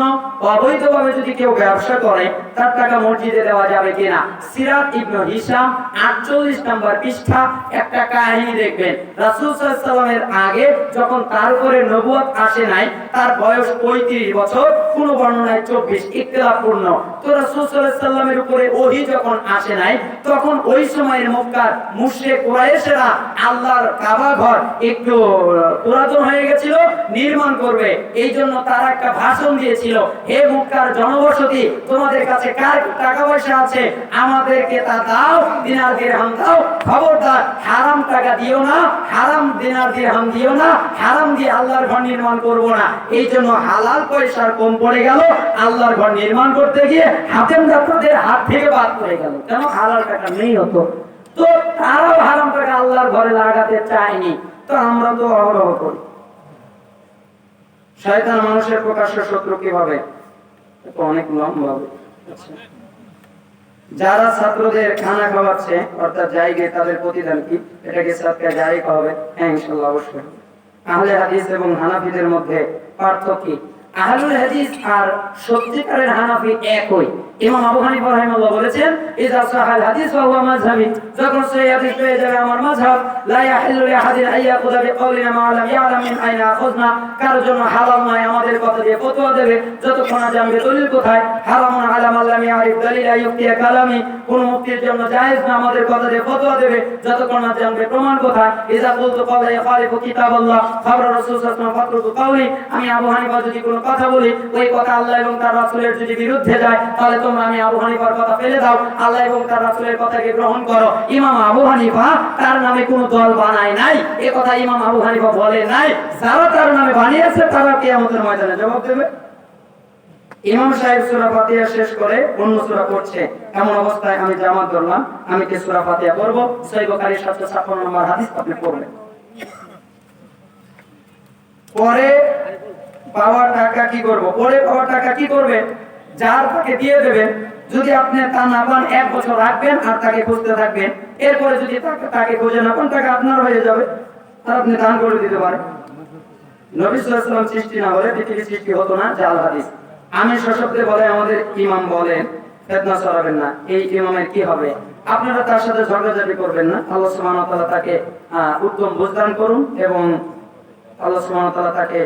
অবৈধভাবে যদি কেউ ব্যবসা করে তার টাকা মসজিদে দেওয়া যাবে কিনা? সিরাত ইবনে হিশাম 48 নম্বর পৃষ্ঠা একটা কাহিনী দেখবেন। রাসূল সাল্লাল্লাহু আলাইহি ওয়াসাল্লামের আগে যখন তার উপরে নবুয়ত আসে নাই, তার বয়স 35 বছর, কোন বর্ণনায় 24, ইখতিলাফপূর্ণ। তো রাসূল সাল্লাল্লাহু আলাইহি ওয়াসাল্লামের উপরে ওহী যখন আসে নাই, তখন ওই সময়ের মক্কার মুশরিক কুরাইশরা আল্লাহর কাবা ঘর একটু পুরাতন হয়ে গেছিল, নির্মাণ করবে, এই জন্য তারা একটা ভাষণ দিয়েছিল, হে মক্কার জনবসতি, তোমাদের কাছে কার টাকা পয়সা আছে আমাদেরকে তা দাও, দিনার দিরহাম দাও, খবরদার হারাম টাকা দিও না, হারাম দিনার দিরহাম দিও না, হারাম দিয়ে আল্লাহর ঘর নির্মাণ করব না। এই জন্য হালাল পয়সার কম পড়ে গেল, আল্লাহর ঘর নির্মাণ করতে গিয়ে হাতেমদারদের হাত থেকে বাদ পড়ে গেল, কেন? হালাল টাকা নেই হতো। তো তারাও হারাম টাকা আল্লাহর ঘরে লাগাতে চায়নি, তো আমরা তো অবরোহ করি। শয়তান মানুষের প্রকাশ্য শত্রু কিভাবে? অনেক লম্বা। যারা ছাত্রদের খানা খাওয়াচ্ছে অর্থাৎ জায়গায়, তাদের প্রতিদান কি? এটাকে সাদকা জারিয়া হবে? হ্যাঁ, ইনশাআল্লাহ অবশ্যই। আহলে হাদিস এবং হানাফিদের মধ্যে পার্থক্য কি? আহলুল হাদিস আর সত্যিকারের হানাফি একই। ইমাম আবু হানিফা রাহিমাহুল্লাহ বলেছেন, ইযা সাহাল হাদিস ওয়া হুয়া মাযহাবি, যখন সহিহ হাদিস পেয়ে যাবে আমার মাযহাব, লা ইয়াহিল্লু লিআহাদিন আইয়াকুযা বিকাউলিনা মা লাম ইয়ালাম মিন আইনা আখাযনা, কারোর জন্য হালাল নয় আমাদের কথা দিয়ে ফতোয়া দেবে যতক্ষণ না জানবে দলিল কোথায়। হারামুন আলা মান লাম ইয়ারিফ দালিলা ইউফতিয়া কালামি, কোন মুফতির জন্য জায়েজ না আমাদের কথা দিয়ে ফতোয়া দেবে যতক্ষণ না জানবে প্রমাণ কোথায়। ইযা কুলতু ক্বালা ইয়াখালিফু কিতাবাল্লাহ খাবর রাসূল সাল্লাল্লাহু আলাইহি ওয়াসাল্লাম ফাতরুকু কাউলি, আমি আবু হানিফা যদি কোনো কথা বলি, ওই কথা আল্লাহ এবং তার রাসূলের যদি বিরুদ্ধে যায়, তাহলে তোমরা আমি আবু হানিফার কথা ফেলে দাও, আল্লাহ এবং তার রাসূলের কথাকে গ্রহণ করো। ইমাম আবু হানিফা তার নামে কোনো দল বানায় নাই, এই কথা ইমাম আবু হানিফা বলে নাই। যারা তার নামে বানিয়েছে তারা কিয়ামতের ময়দানে জবাব দেবে। ইমাম সাহেব সূরা ফাতিহা শেষ করে অন্য সূরা পড়ছে, এমন অবস্থায় আমি জামাত ধরলাম, আমি কি সূরা ফাতিহা পড়ব? সহিহ বুখারী 756 নম্বর হাদিস আপনি পড়বেন। পরে পাওয়া টাকা কি করব? পরে পাওয়া টাকা কি করবে? যার তাকে দিয়ে দেবেন। যদি আপনি তা না পান 1 বছর রাখবেন আর তাকে খুঁজতে থাকবেন, এরপরে যদি তাকে খুঁজে না পান টাকা আপনার হয়ে যাবে, আর আপনি দান করে দিতে পারেন। নবী সাল্লাল্লাহু আলাইহি ওয়াসাল্লাম সৃষ্টি না হলে পৃথিবীর সৃষ্টি হতো না, জাল হাদিস। আমি সশব্দে বলে আমাদের ইমাম বলেন ফিতনা ছড়াবেন না, এই ইমামের কি হবে? আপনারা তার সাথে ঝগড়াঝাটি করবেন না। আল্লাহ সুবহানাহু ওয়া তাআলা তাকে উত্তম বুঝদান করুন এবং আল্লাহ সুবহানাহু ওয়া তাআলা তাকে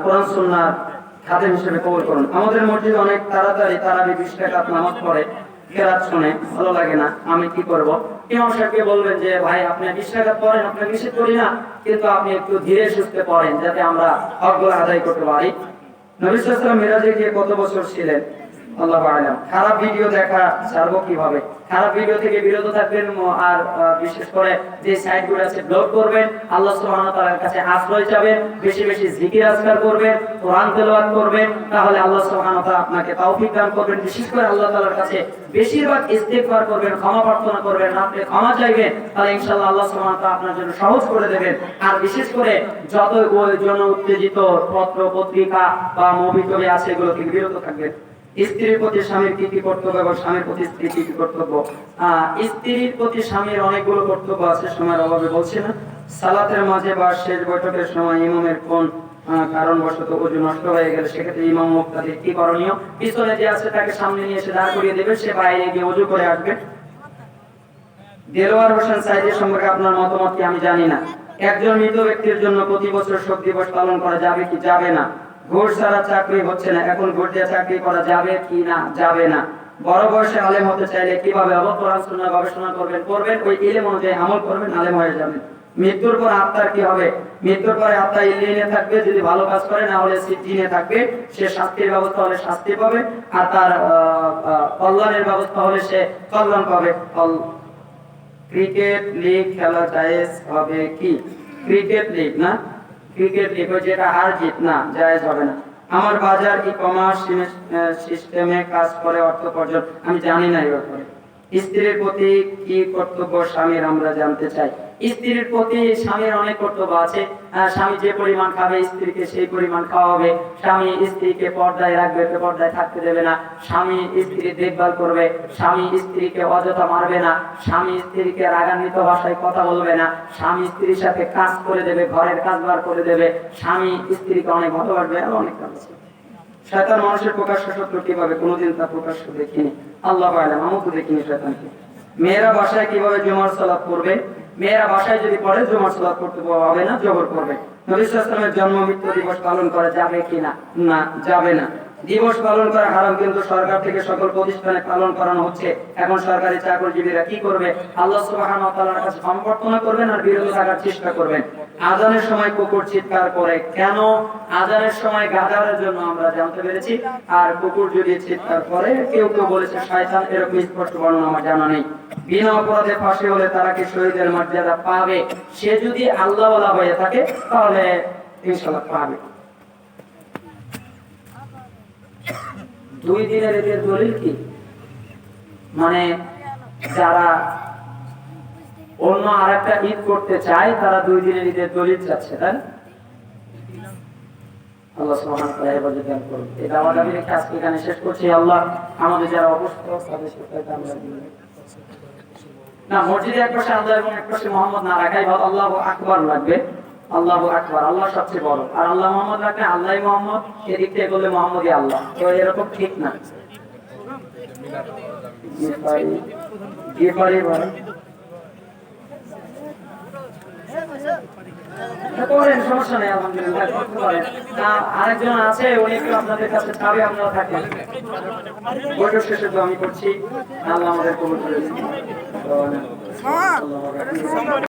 কোরআন সুন্নাহর খাদেম হিসেবে কবুল করুন। আমাদের মসজিদে অনেক তাড়াতাড়ি তারাবি 20 রাকাত নামাজ পড়ে, কেরাত শুনে ভালো লাগে না, আমি কি করব? ইমাম সাহেবকে বলবেন যে ভাই আপনি 20 রাকাত পড়েন, আপনি নিষেধ করি না, কিন্তু আপনি একটু ধীরে সুস্থে পড়েন যাতে আমরা হকগুলো আদায় করতে পারি। নবী সাল্লাল্লাহু আলাইহি ওয়াসাল্লাম মিরাজে গিয়ে কত বছর ছিলেন আল্লাহু আ'লাম। খারাপ ভিডিও দেখা ছাড়বো কিভাবে? খারাপ ভিডিও থেকে বিরত থাকবেন, আর বিশেষ করে যে সাইটগুলো আছে ব্লক করবেন, আল্লাহ সুবহানাহু ওয়া তাআলার কাছে আশ্রয় চাবেন, বেশি বেশি জিকির আজকার করবেন, কোরআন তেলাওয়াত করবেন, তাহলে আল্লাহ সুবহানাহু ওয়া তাআলা আপনাকে তৌফিক দান করবেন। বিশেষ করে আল্লাহ তাআলার কাছে বেশিরভাগ ইস্তিগফার করবেন, ক্ষমা প্রার্থনা করবেন, আপনি ক্ষমা চাইবেন, তাহলে ইনশাআল্লাহ আল্লাহ সুবহানাহু ওয়া তাআলা আপনার জন্য সহজ করে দেবেন। আর বিশেষ করে যত জন উত্তেজিত পত্র পত্রিকা বা মুভি টবি আছে এগুলো থেকে বিরত থাকবেন। স্ত্রীর প্রতি স্বামীর কি কি কর্তব্য এবং স্বামীর প্রতি স্ত্রীর কি কি কর্তব্য? স্ত্রীর প্রতি স্বামীর অনেকগুলো কর্তব্য আছে, সময়ের অভাবে বলছি না। সালাতের মাঝে বা শেষ বৈঠকের সময় ইমামের কোন কারণবশত ওযু নষ্ট হয়ে গেলে সেক্ষেত্রে ইমাম মুক্তাদির কি করণীয়? পিছনে যে আছে তাকে সামনে নিয়ে এসে দাঁড় করিয়ে দেবে, সে বাইরে গিয়ে ওযু করে আসবে। দেলোয়ার হোসেন সাইদের সম্পর্কে আপনার মতামত কি? আমি জানি না। একজন মৃত ব্যক্তির জন্য প্রতি বছর শোক দিবস পালন করা যাবে কি যাবে না? ঘুষ ছাড়া চাকরি হচ্ছে না, এখন ঘুষ দিয়ে চাকরি করা যাবে কি না যাবে না? বড় বয়সে আলেম হতে চাইলে কিভাবে হবে? কোরআন সুন্নাহ গবেষণা করবেন, ওই ইলম অনুযায়ী আমল করবেন, আলেম হয়ে যাবেন। মৃত্যুর পর আত্মার কি হবে? মৃত্যুর পরে আত্মা ইল্লিনে থাকবে, যদি ভালো কাজ করে, না হলে সিজিনে থাকবে। সে শাস্তির ব্যবস্থা হলে শাস্তি পাবে, আর তার কল্যাণের ব্যবস্থা হলে সে কল্যাণ পাবে। ক্রিকেট লিগ খেলা জায়েজ হবে কি? ক্রিকেট লিগ না, ক্রিকেট লিগ যেটা হার জিত না, জায়েজ হবে না। আমার বাজার ই-কমার্স সিস্টেমে কাজ করে অর্থ উপার্জন, আমি জানি না এই ব্যাপারে। স্ত্রীর প্রতি কি কর্তব্য স্বামীর আমরা জানতে চাই। স্ত্রীর প্রতি স্বামীর অনেক কর্তব্য আছে। স্বামী যে পরিমাণ খাবে স্ত্রীকে সেই পরিমাণ খাওয়াবে। স্বামী স্ত্রীকে পর্দায় রাখবে, পর্দায় থাকতে দেবে না। স্বামী স্ত্রীর দেখভাল করবে। স্বামী স্ত্রীকে অযথা মারবে না। স্বামী স্ত্রীকে রাগান্বিত ভাষায় কথা বলবে না। স্বামী স্ত্রীর সাথে কাজ করে দেবে, ঘরের কাজ বার করে দেবে। স্বামী স্ত্রীকে অনেক ভালোবাসবে, আর অনেক কাজ আছে। শয়তান মানুষের প্রকাশ্য শত্রু কিভাবে? কোনোদিন তা প্রকাশ্য দেখিনি, আল্লাহু আ'লাম, আমি তো দেখিনি শয়তানকে। মেয়েরা বাসায় কিভাবে জুমার সালাত পড়বে? মেয়েরা বাসায় যদি পড়ে জুমার সালাত পড়তে হবে না, জোহর করবে। নবী সাল্লাল্লাহু আলাইহি ওয়াসাল্লামের জন্ম মৃত্যু দিবস পালন করা যাবে কিনা? না, যাবে না। দিবস পালন করা হারাম, কিন্তু সরকার থেকে সকল প্রতিষ্ঠানে পালন করানো হচ্ছে। এখন সরকারি চাকরিজীবীরা কি করবে? আল্লাহ সুবহানাহু ওয়া তাআলার কাছে প্রার্থনা করবেন আর বিরত থাকার চেষ্টা করবেন। আজানের সময় কুকুর চিৎকার করে কেন? আজানের সময় গাজারের জন্য আমরা জানতে পেরেছি, আর কুকুর যদি চিৎকার করে কেউ কেউ বলেছে শয়তান, এরকম স্পষ্ট বর্ণনা আমার জানা নেই। বিনা অপরাধে ফাঁসি হলে তারা কি শহীদের মর্যাদা পাবে? সে যদি আল্লাহওয়ালা হয়ে থাকে তাহলে ইনশাআল্লাহ পাবে। 2 দিনের ঈদের দলিল কি? মানে যারা অন্য আরেকটা ঈদ করতে চায় তারা 2 দিনের ঈদের দলিল চাচ্ছে, তাই না? আল্লাহ সুবহানাহু ওয়া তাআলা হেফাজত দান করুন। এই দাওয়াতি রেখে আজকে এখানে শেষ করছি। আল্লাহ আমাদের যারা অবস্থা তাদের সাথে আমরা না মসজিদে এক পাশে আল্লাহ এবং এক পাশে মুহাম্মদ না রাখাই ভালো। আল্লাহু আকবার লাগবে, আল্লাহু আকবার, আল্লাহ সবচেয়ে বড়। আর আল্লাহ মুহাম্মদ রাখলে আল্লাহই মুহাম্মদ, এদিক থেকে বললে মুহাম্মদই আল্লাহ, তো এরকম ঠিক না। করেন, সমস্যা নেই, আলহামদুলিল্লাহ করতে পারেন। আরেকজন আছে, উনি একটু আপনাদের কাছে চাবে, আপনারা থাকেন। বৈঠক শেষে তো আমি করছি, আল্লাহ আমাদের কবুল করে দিন।